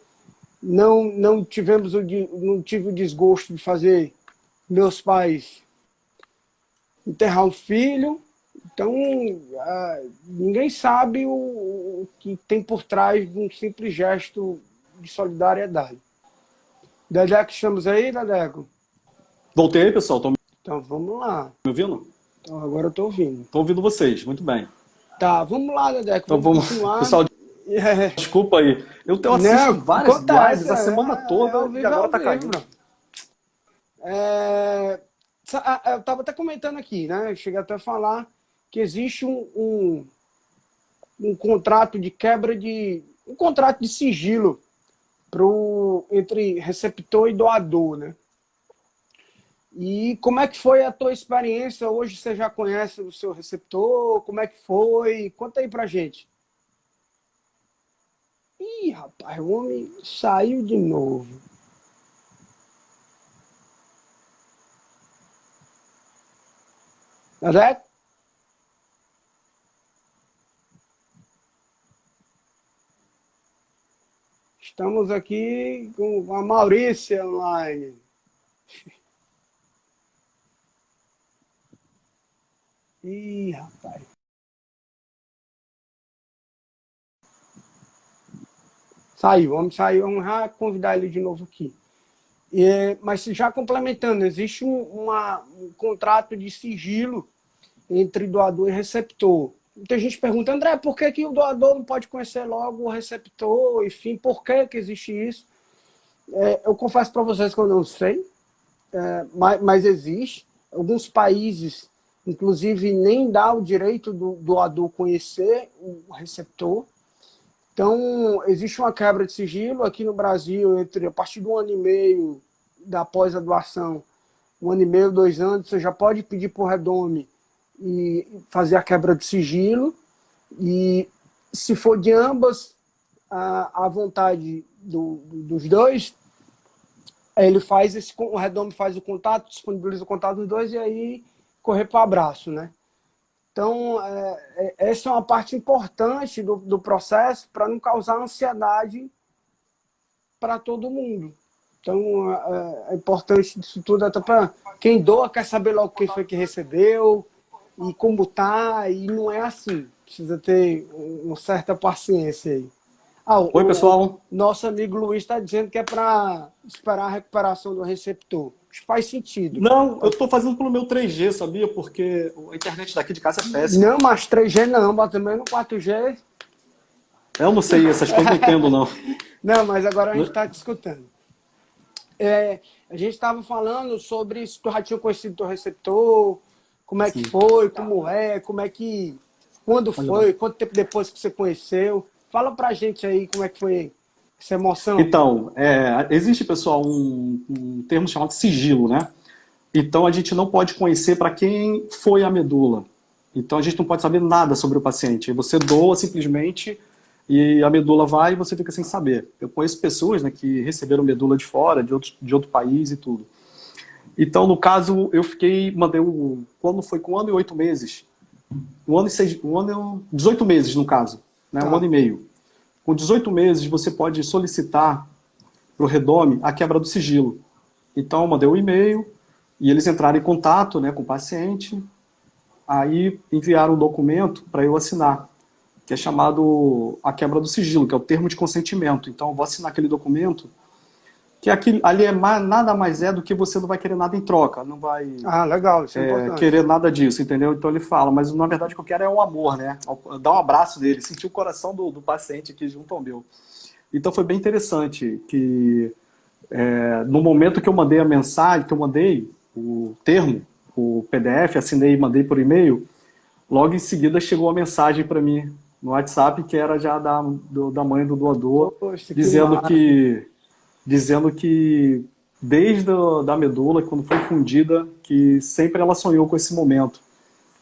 Não tive o desgosto de fazer meus pais enterrar um filho. Então, ninguém sabe o que tem por trás de um simples gesto de solidariedade. Dedeco, estamos aí, Dedeco? Voltei, pessoal. Estão me Então, vamos lá. ouvindo? Então, agora eu estou ouvindo. Estou ouvindo vocês, muito bem. Tá, vamos lá, Dedeco, Então vamos vamos. continuar. Pessoal, desculpa aí. Eu assisto Não, várias acontece, lives a semana ao toda e vivo, agora ao tá vivo, caindo. bro. Eu estava até comentando aqui, né? Eu cheguei até a falar que existe um contrato de quebra de. Um contrato de sigilo entre receptor e doador, né? E como é que foi a tua experiência? Hoje você já conhece o seu receptor? Como é que foi? Conta aí pra gente. Ih, rapaz, o homem saiu de novo. Tá. Estamos aqui com a Maurícia online. Ih, rapaz. Saiu, vamos sair, vamos já convidar ele de novo aqui. Mas já complementando, existe um contrato de sigilo entre doador e receptor. Muita gente pergunta, André, por que, que o doador não pode conhecer logo o receptor? Enfim, por que, que existe isso? Eu confesso para vocês que eu não sei, mas existe. Alguns países, inclusive, nem dá o direito do doador conhecer o receptor. Então, existe uma quebra de sigilo aqui no Brasil, a partir de 1 ano e meio após a doação, 1 ano e meio, 2 anos, você já pode pedir para o Redome e fazer a quebra de sigilo. E se for de ambas, a vontade dos dois, o Redome faz o contato, disponibiliza o contato dos dois e aí correr para o abraço, né? Então, essa é uma parte importante do processo para não causar ansiedade para todo mundo. Então, é importante isso tudo, até para quem doa quer saber logo quem foi que recebeu e como tá, e não é assim. Precisa ter uma certa paciência aí. Oi, pessoal. Nosso amigo Luiz está dizendo que é para esperar a recuperação do receptor. Isso faz sentido. Não, eu estou fazendo pelo meu 3G, sabia? Porque a internet daqui de casa é péssima. Não, mas 3G não, bota também no 4G. Eu não sei, essas coisas não entendo, não. Não, mas agora a gente está discutindo. A gente estava falando sobre se tu já tinha conhecido o teu receptor, como é que foi, como é que... Quando foi, quanto tempo depois que você conheceu. Fala pra gente aí como é que foi essa emoção. Então, existe, pessoal, um termo chamado sigilo, né? Então, a gente não pode conhecer para quem foi a medula. Então, a gente não pode saber nada sobre o paciente. Você doa simplesmente e a medula vai e você fica sem saber. Eu conheço pessoas, né, que receberam medula de fora, de outro país e tudo. Então, no caso, quando foi com 1 ano e 8 meses. 18 meses, no caso. Né, 1 ano e meio. Com 18 meses, você pode solicitar para o Redome a quebra do sigilo. Então, eu mandei um e-mail e eles entraram em contato, né, com o paciente, aí enviaram um documento para eu assinar, que é chamado a quebra do sigilo, que é o termo de consentimento. Então, eu vou assinar aquele documento, que ali nada mais é do que você não vai querer nada em troca, não vai legal, isso é importante. Querer nada disso, entendeu? Então ele fala, mas na verdade o que eu quero é um amor, né? Dar um abraço dele, sentir o coração do paciente aqui junto ao meu. Então foi bem interessante que no momento que eu mandei a mensagem, que eu mandei o termo, o PDF, assinei e mandei por e-mail, logo em seguida chegou a mensagem para mim no WhatsApp, que era já da mãe do doador, Poxa, dizendo que desde da medula, quando foi fundida, que sempre ela sonhou com esse momento.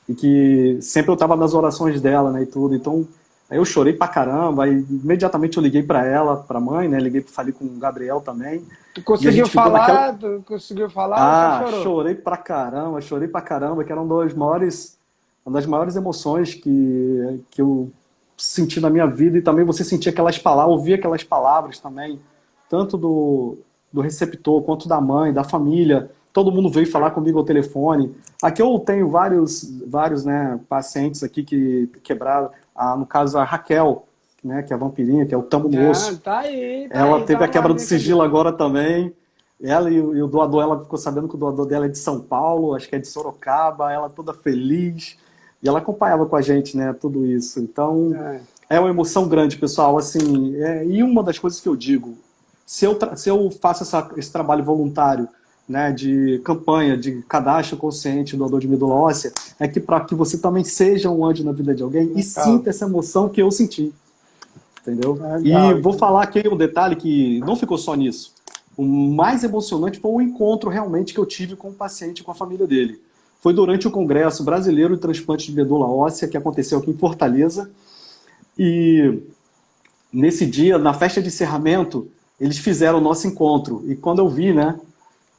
E que sempre eu estava nas orações dela, né, e tudo. Então, aí eu chorei pra caramba, aí imediatamente eu liguei para ela, pra mãe, né, falei com o Gabriel também. Tu conseguiu falar? Tu conseguiu falar? Ou você chorou? Chorei pra caramba, que era uma das maiores emoções que eu senti na minha vida, e também você sentir aquelas palavras, ouvir aquelas palavras também, tanto do receptor, quanto da mãe, da família. Todo mundo veio falar comigo ao telefone. Aqui eu tenho vários né, pacientes aqui que quebraram. No caso, a Raquel, né, que é a vampirinha, que é o Tamo Moço. Ela teve a quebra do sigilo agora também. Ela e o doador, ela ficou sabendo que o doador dela é de São Paulo, acho que é de Sorocaba, ela toda feliz. E ela acompanhava com a gente, né, tudo isso. Então, é uma emoção grande, pessoal. Assim, e uma das coisas que eu digo, se eu faço esse trabalho voluntário, né, de campanha, de cadastro consciente doador de medula óssea, é que para que você também seja um anjo na vida de alguém e sinta essa emoção que eu senti. Entendeu? E vou falar aqui um detalhe que não ficou só nisso. O mais emocionante foi o encontro realmente que eu tive com o paciente e com a família dele. Foi durante o Congresso Brasileiro de Transplante de Medula Óssea, que aconteceu aqui em Fortaleza. E nesse dia, na festa de encerramento, eles fizeram o nosso encontro. E quando eu vi, né,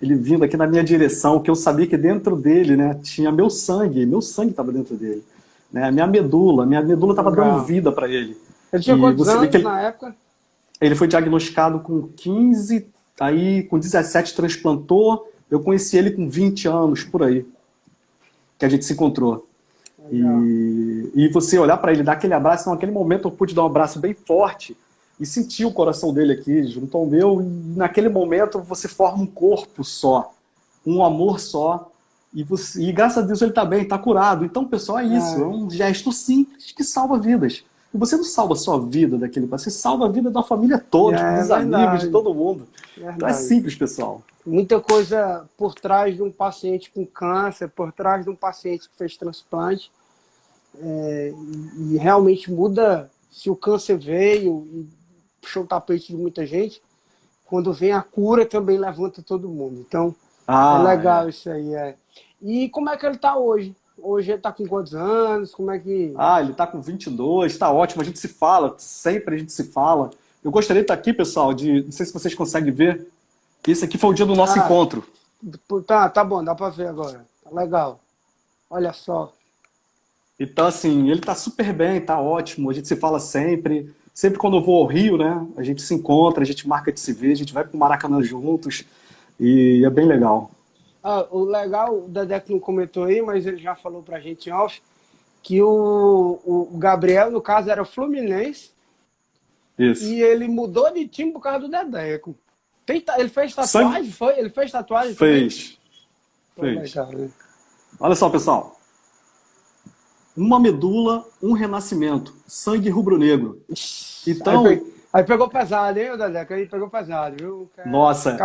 ele vindo aqui na minha direção, que eu sabia que dentro dele, né, tinha meu sangue estava dentro dele. Né, a minha medula estava dando vida para ele. Ele tinha quantos anos na época? Ele foi diagnosticado com 15, aí com 17 transplantou. Eu conheci ele com 20 anos, por aí, que a gente se encontrou. Legal. E você olhar para ele, dar aquele abraço, então, naquele momento eu pude dar um abraço bem forte e sentir o coração dele aqui junto ao meu, e naquele momento você forma um corpo só, um amor só, e graças a Deus ele está bem, está curado. Então, pessoal, é isso, é um gesto simples que salva vidas. E você não salva só a vida daquele paciente, você salva a vida da família toda, dos amigos, de todo mundo. Então é simples, pessoal. Muita coisa por trás de um paciente com câncer, por trás de um paciente que fez transplante. E realmente muda, se o câncer veio e puxou o tapete de muita gente, quando vem a cura também levanta todo mundo. Então, é legal isso aí. E como é que ele está hoje? Hoje ele está com quantos anos? Como é que... ele está com 22, está ótimo, a gente se fala, sempre a gente se fala. Eu gostaria de estar aqui, pessoal, não sei se vocês conseguem ver, esse aqui foi o dia do nosso encontro. Tá bom, dá para ver agora. Tá legal. Olha só. Então, assim, ele está super bem, está ótimo, a gente se fala sempre. Sempre quando eu vou ao Rio, né, a gente se encontra, a gente marca de se ver, a gente vai para o Maracanã juntos, e é bem legal. O legal, o Dedé que não comentou aí, mas ele já falou pra gente em off, que o Gabriel, no caso, era Fluminense. Isso. E ele mudou de time por causa do Dedeco. Ele fez tatuagem? Foi? Ele fez tatuagem? Fez. Legal, né? Olha só, pessoal. Uma medula, um renascimento. Sangue rubro-negro. Então... Aí pegou pesado, hein, Dedeco? Aí pegou pesado, viu? Nossa,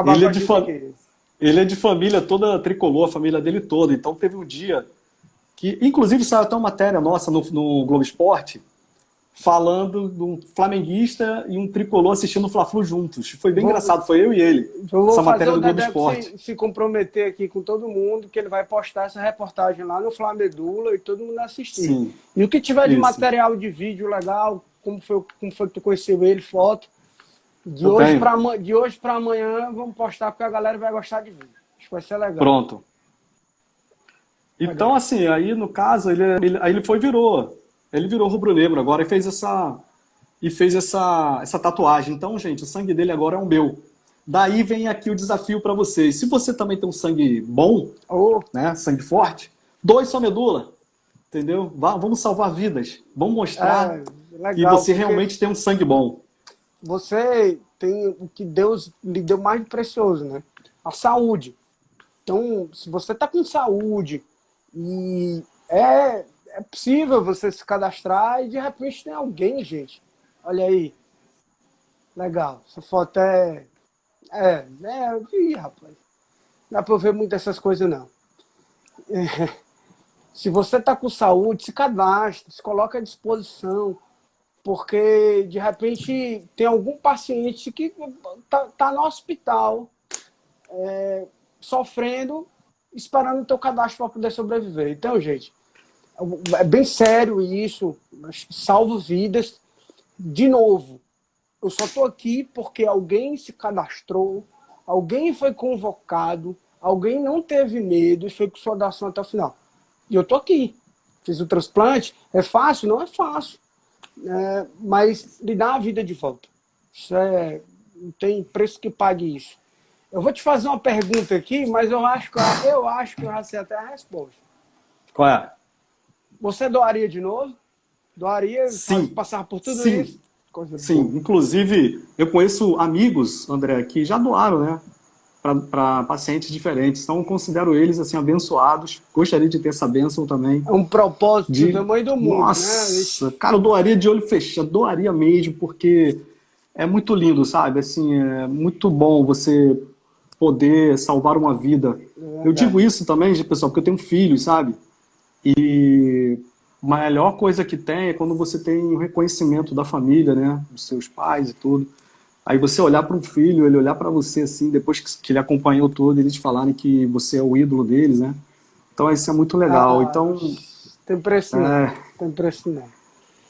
ele é de família toda tricolor, a família dele toda. Então teve um dia que, inclusive, saiu até uma matéria nossa no Globo Esporte, falando de um flamenguista e um tricolor assistindo o Fla-Flu juntos. Foi bem engraçado, foi eu e ele. Essa matéria do Globo Esporte. Se comprometer aqui com todo mundo, que ele vai postar essa reportagem lá no Flamedula e todo mundo assistir. Sim. E o que tiver de material de vídeo legal, como foi que tu conheceu ele, foto, de hoje para amanhã, vamos postar, porque a galera vai gostar de ver. Acho que vai ser legal. Pronto. Então, assim, aí no caso, ele virou. Ele virou rubro-negro agora e fez essa tatuagem. Então, gente, o sangue dele agora é o meu. Daí vem aqui o desafio para vocês. Se você também tem um sangue bom, né, sangue forte, doe sua medula. Entendeu? Vamos salvar vidas. Vamos mostrar que você realmente tem um sangue bom. Você tem o que Deus lhe deu mais de precioso, né? A saúde. Então, se você está com saúde e é possível você se cadastrar e de repente tem alguém, gente. Olha aí. Legal. Essa foto Ih, rapaz. Não dá pra eu ver muito dessas coisas, não. Se você tá com saúde, se cadastre, se coloca à disposição. Porque, de repente, tem algum paciente que tá no hospital, sofrendo, esperando o teu cadastro para poder sobreviver. Então, gente, é bem sério isso, salva vidas. De novo, eu só estou aqui porque alguém se cadastrou, alguém foi convocado, alguém não teve medo e foi com sua doação até o final. E eu estou aqui. Fiz o transplante. É fácil? Não é fácil. Mas lhe dá a vida de volta. Isso não tem preço que pague isso. Eu vou te fazer uma pergunta aqui, mas eu acho que eu já sei até a resposta. Qual é? Você doaria de novo? Doaria? Sim. Passar por tudo isso? Sim. Inclusive, eu conheço amigos, André, que já doaram, né? Para pacientes diferentes. Então, eu considero eles assim abençoados. Gostaria de ter essa bênção também. É um propósito do tamanho do mundo, Nossa, né? Cara, eu doaria de olho fechado, doaria mesmo, porque é muito lindo, sabe? Assim, é muito bom você poder salvar uma vida. Eu digo isso também, pessoal, porque eu tenho filhos, sabe? E a melhor coisa que tem é quando você tem o reconhecimento da família, né? Dos seus pais e tudo. Aí você olhar para um filho, ele olhar para você assim, depois que ele acompanhou tudo, eles falarem que você é o ídolo deles, né? Então isso é muito legal. Então, tem preço não. Tem preço não.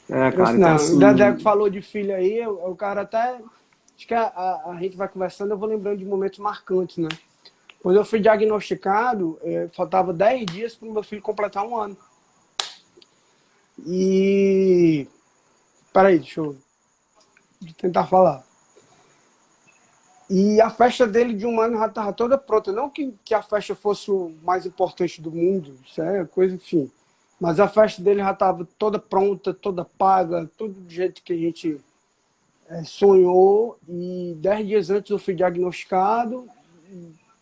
Cara, então, assim... O Dedé falou de filho aí, o cara até... Acho que a gente vai conversando, eu vou lembrando de momentos marcantes, né? Quando eu fui diagnosticado, faltava 10 dias para o meu filho completar 1 ano. E... Peraí, deixa eu tentar falar. E a festa dele de 1 ano já estava toda pronta. Não que a festa fosse o mais importante do mundo, isso é coisa, enfim. Mas a festa dele já estava toda pronta, toda paga, tudo do jeito que a gente sonhou. E 10 dias antes eu fui diagnosticado.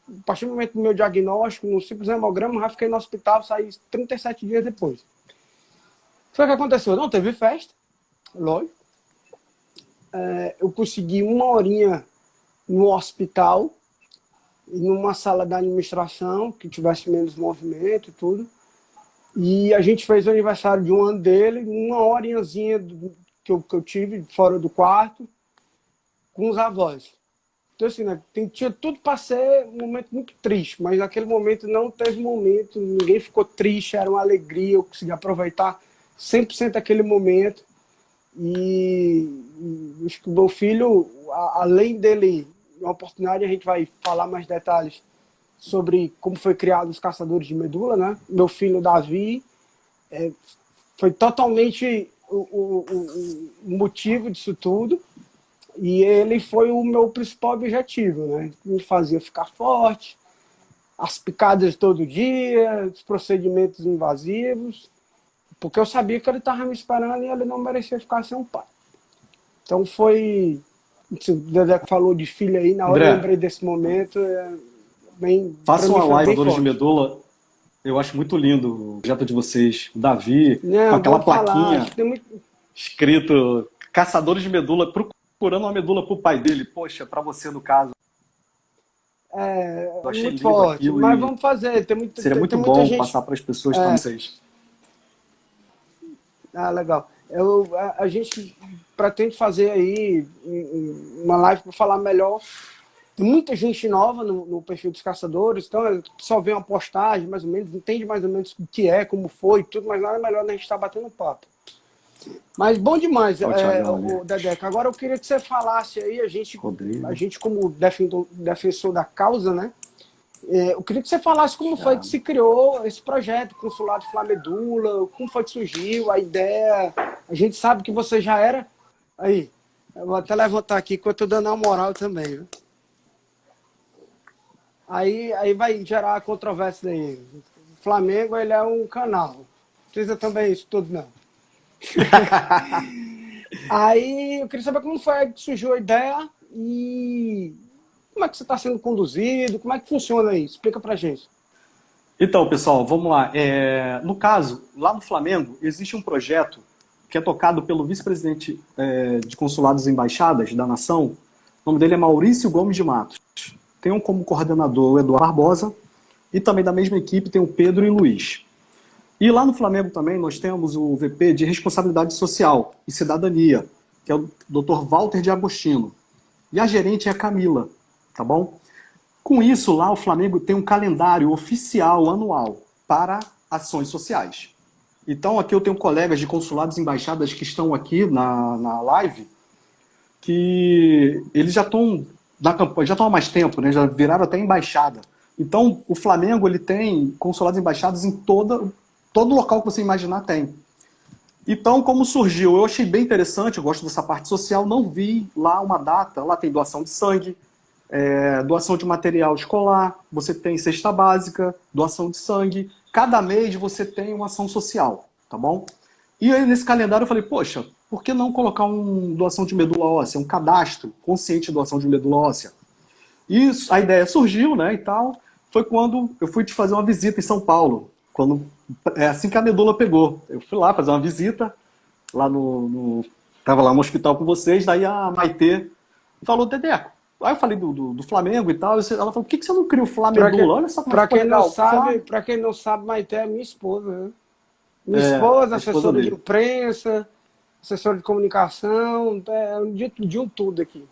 A partir do momento do meu diagnóstico, no simples hemograma, já fiquei no hospital, saí 37 dias depois. Foi o que aconteceu. Não teve festa, lógico. Eu consegui uma horinha no hospital, numa sala da administração, que tivesse menos movimento e tudo. E a gente fez o aniversário de um ano dele, uma horinhazinha que eu tive fora do quarto, com os avós. Então, assim, né, tinha tudo para ser um momento muito triste, mas naquele momento não teve momento, ninguém ficou triste, era uma alegria, eu consegui aproveitar 100% aquele momento. E acho que o meu filho, além dele, uma oportunidade, a gente vai falar mais detalhes sobre como foi criado os caçadores de medula, né? Meu filho Davi foi totalmente o motivo disso tudo, e ele foi o meu principal objetivo, né? Me fazia ficar forte, as picadas todo dia, os procedimentos invasivos, porque eu sabia que ele estava me esperando e ele não merecia ficar sem um pai. Então foi... O Dedé falou de filho aí, na hora André, eu lembrei desse momento. Faça uma live Caçadores de Medula. Eu acho muito lindo o projeto de vocês. O Davi, com aquela plaquinha escrito Caçadores de Medula, procurando uma medula pro pai dele. Poxa, para você no caso. Eu achei muito forte. Mas vamos fazer. Seria muito bom passar para as pessoas para vocês. Legal. A gente pretende fazer aí uma live para falar melhor. Tem muita gente nova no perfil dos caçadores, então só vê uma postagem, mais ou menos, entende mais ou menos o que é, como foi, tudo, mas nada melhor a gente estar batendo papo. Mas bom demais, o Dedeca. Agora eu queria que você falasse aí, a gente como defensor da causa, né? Eu queria que você falasse como foi que se criou esse projeto, Consulado Flamedula, como foi que surgiu, a ideia. A gente sabe que você já era... Aí, eu vou até levantar aqui, que eu estou dando uma moral também, viu? Aí vai gerar controvérsia aí. O Flamengo, ele é um canal. Não precisa também isso tudo, não. Aí, eu queria saber como foi que surgiu a ideia e... Como é que você está sendo conduzido? Como é que funciona isso? Explica pra gente. Então, pessoal, vamos lá. No caso, lá no Flamengo, existe um projeto que é tocado pelo vice-presidente de consulados e embaixadas da nação. O nome dele é Maurício Gomes de Matos. Tem como coordenador o Eduardo Barbosa e também da mesma equipe tem o Pedro e o Luiz. E lá no Flamengo também nós temos o VP de Responsabilidade Social e Cidadania, que é o Dr. Walter de Agostino. E a gerente é a Camila. Tá bom? Com isso, lá o Flamengo tem um calendário oficial anual para ações sociais. Então, aqui eu tenho colegas de consulados e embaixadas que estão aqui na live, que eles já estão na campanha, já estão há mais tempo, né? Já viraram até embaixada. Então, o Flamengo ele tem consulados e embaixadas em todo local que você imaginar tem. Então, como surgiu? Eu achei bem interessante, eu gosto dessa parte social, não vi lá uma data, lá tem doação de sangue, doação de material escolar, você tem cesta básica, doação de sangue. Cada mês você tem uma ação social, tá bom? E aí nesse calendário eu falei, poxa, por que não colocar uma doação de medula óssea, um cadastro consciente de doação de medula óssea? E a ideia surgiu, né, e tal. Foi quando eu fui te fazer uma visita em São Paulo, assim que a medula pegou. Eu fui lá fazer uma visita, lá tava lá no hospital com vocês, daí a Maitê falou, Dedeco. Aí eu falei do Flamengo e tal, ela falou, por que você não cria o Flamedula? Olha só como pra quem não sabe, Maitê é minha esposa, né? Minha esposa, assessora de imprensa, assessora de comunicação, de um tudo aqui.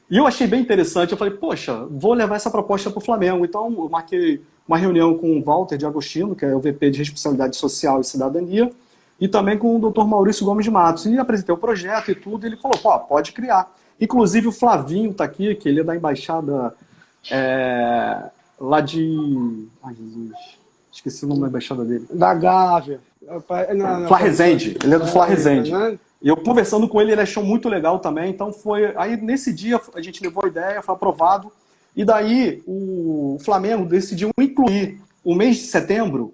E eu achei bem interessante, eu falei, poxa, vou levar essa proposta para o Flamengo. Então eu marquei uma reunião com o Walter de Agostino, que é o VP de Responsabilidade Social e Cidadania, e também com o Dr. Maurício Gomes de Matos. E apresentei o projeto e tudo, e ele falou, pô, pode criar. Inclusive o Flavinho está aqui, que ele é da embaixada lá de... Ai, Jesus, esqueci o nome da embaixada dele. Da Gávea. Flá Rezende, ele é do Flá Rezende. E eu conversando com ele achou muito legal também, então foi... Aí nesse dia a gente levou a ideia, foi aprovado, e daí o Flamengo decidiu incluir o mês de setembro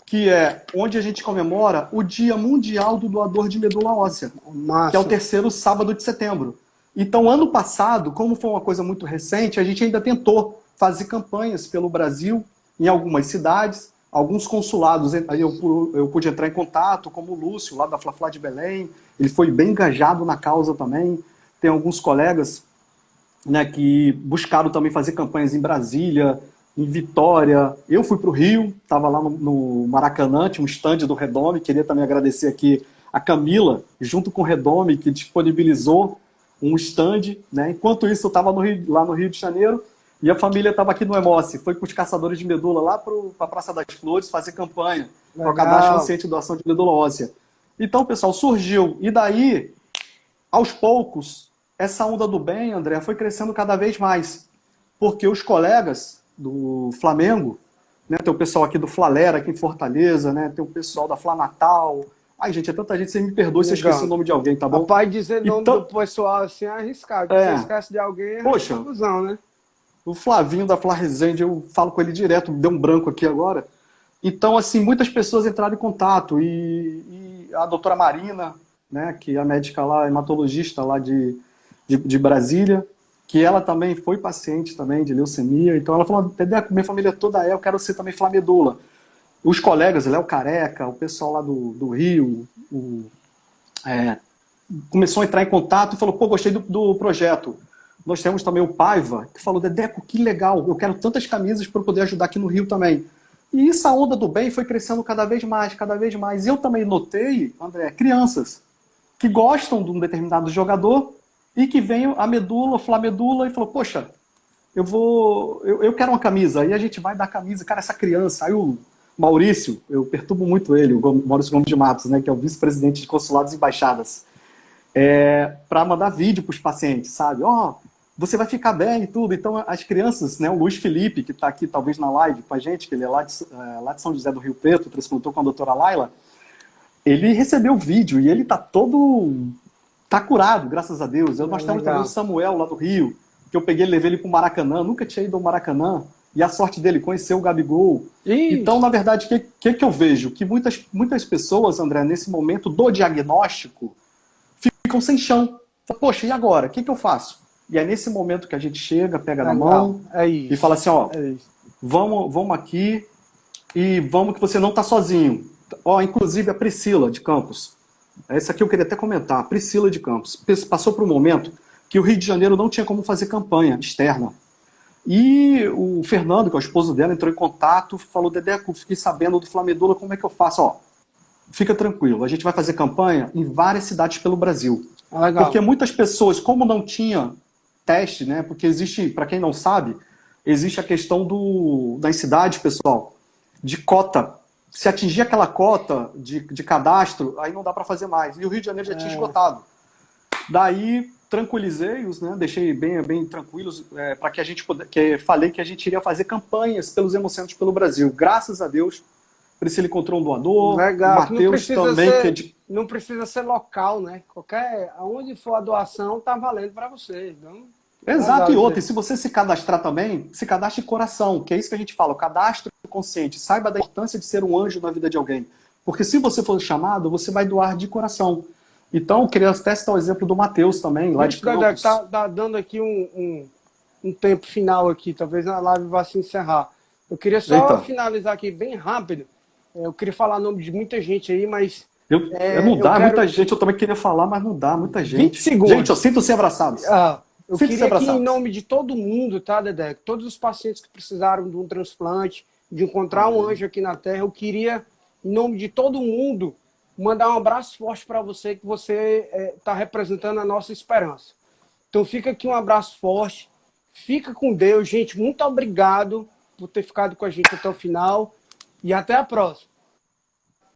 que é onde a gente comemora o Dia Mundial do Doador de Medula Óssea, Massa. que é o terceiro sábado de setembro. Então, ano passado, como foi uma coisa muito recente, a gente ainda tentou fazer campanhas pelo Brasil, em algumas cidades, alguns consulados. Aí eu pude entrar em contato, como o Lúcio, lá da Fla-Fla de Belém, ele foi bem engajado na causa também. Tem alguns colegas, né, que buscaram também fazer campanhas em Brasília, em Vitória. Eu fui para o Rio, estava lá no Maracanã, tinha um stand do Redome, queria também agradecer aqui a Camila, junto com o Redome, que disponibilizou um stand, né? Enquanto isso, eu estava lá no Rio de Janeiro, e a família estava aqui no Emoce, foi com os caçadores de medula lá para a Praça das Flores fazer campanha para o cadastro consciente de doação de medula óssea. Então, pessoal, surgiu. E daí, aos poucos, essa onda do bem, André, foi crescendo cada vez mais. Porque os colegas do Flamengo, né, tem o pessoal aqui do Flalera, aqui em Fortaleza, né, tem o pessoal da Fla Natal. Ai, gente, é tanta gente, você me perdoe se eu esqueci o nome de alguém, tá bom? Rapaz, dizer nome então, do pessoal assim é arriscado. Se você esquece de alguém, é poxa, confusão, né? O Flavinho da Fla Resende, eu falo com ele direto, me deu um branco aqui agora. Então, assim, muitas pessoas entraram em contato. E a doutora Marina, né, que é a médica lá, hematologista lá de Brasília, que ela também foi paciente também de leucemia. Então ela falou, minha família toda eu quero ser também Flamedula. Os colegas, Léo Careca, o pessoal lá do Rio, começou a entrar em contato e falou, pô, gostei do projeto. Nós temos também o Paiva, que falou, Dedeco, que legal, eu quero tantas camisas para poder ajudar aqui no Rio também. E essa onda do bem foi crescendo cada vez mais, cada vez mais. E eu também notei, André, crianças que gostam de um determinado jogador e que vem a medula, Flamedula, e falou, poxa, eu quero uma camisa. Aí a gente vai dar camisa, cara, essa criança. Aí o Maurício, eu perturbo muito ele, o Maurício Gomes de Matos, né, que é o vice-presidente de consulados e embaixadas, para mandar vídeo para os pacientes, sabe? Você vai ficar bem e tudo. Então, as crianças, né, o Luiz Felipe, que está aqui talvez na live com a gente, que ele é lá de São José do Rio Preto, transplantou com a doutora Laila, ele recebeu o vídeo e ele tá curado, graças a Deus. Nós temos também o Samuel lá do Rio, que eu peguei e levei ele para o Maracanã, nunca tinha ido ao Maracanã, e a sorte dele, conheceu o Gabigol. Ixi. Então, na verdade, o que eu vejo? Que muitas pessoas, André, nesse momento do diagnóstico, ficam sem chão. Poxa, e agora? O que eu faço? E é nesse momento que a gente chega, pega na mão e fala assim, vamos aqui e vamos que você não está sozinho. Inclusive a Priscila de Campos. Essa aqui eu queria até comentar. A Priscila de Campos passou por um momento que o Rio de Janeiro não tinha como fazer campanha externa. E o Fernando, que é o esposo dela, entrou em contato, falou, Dedeco, fiquei sabendo do Flamedula, como é que eu faço? Fica tranquilo, a gente vai fazer campanha em várias cidades pelo Brasil. Porque muitas pessoas, como não tinha teste, né? Porque existe, para quem não sabe, existe a questão das cidades, pessoal, de cota. Se atingir aquela cota de cadastro, aí não dá para fazer mais. E o Rio de Janeiro já tinha esgotado. Daí, tranquilizei-os, né? Deixei bem tranquilos para que a gente falei que a gente iria fazer campanhas pelos hemocentros pelo Brasil. Graças a Deus, Priscila encontrou um doador, legal. o Matheus também. Não precisa ser local, né? Aonde for a doação, tá valendo para você. Então, exato, e outra, e se você se cadastrar também, se cadastre de coração, que é isso que a gente fala, o cadastro consciente, saiba da importância de ser um anjo na vida de alguém. Porque se você for chamado, você vai doar de coração. Então, eu queria até citar o exemplo do Matheus também, lá de Campos. Tá dando aqui um tempo final aqui, talvez a live vá se encerrar. Eu queria só finalizar aqui bem rápido. Eu queria falar o nome de muita gente aí, mas... não dá, muita gente, eu também queria falar, mas não dá, muita gente. 20 segundos. Gente, eu sinto-se abraçados. Eu queria aqui, em nome de todo mundo, tá, Dedé? Todos os pacientes que precisaram de um transplante, de encontrar um anjo aqui na Terra, eu queria, em nome de todo mundo, mandar um abraço forte para você, que você está representando a nossa esperança. Então fica aqui um abraço forte, fica com Deus, gente, muito obrigado por ter ficado com a gente até o final e até a próxima.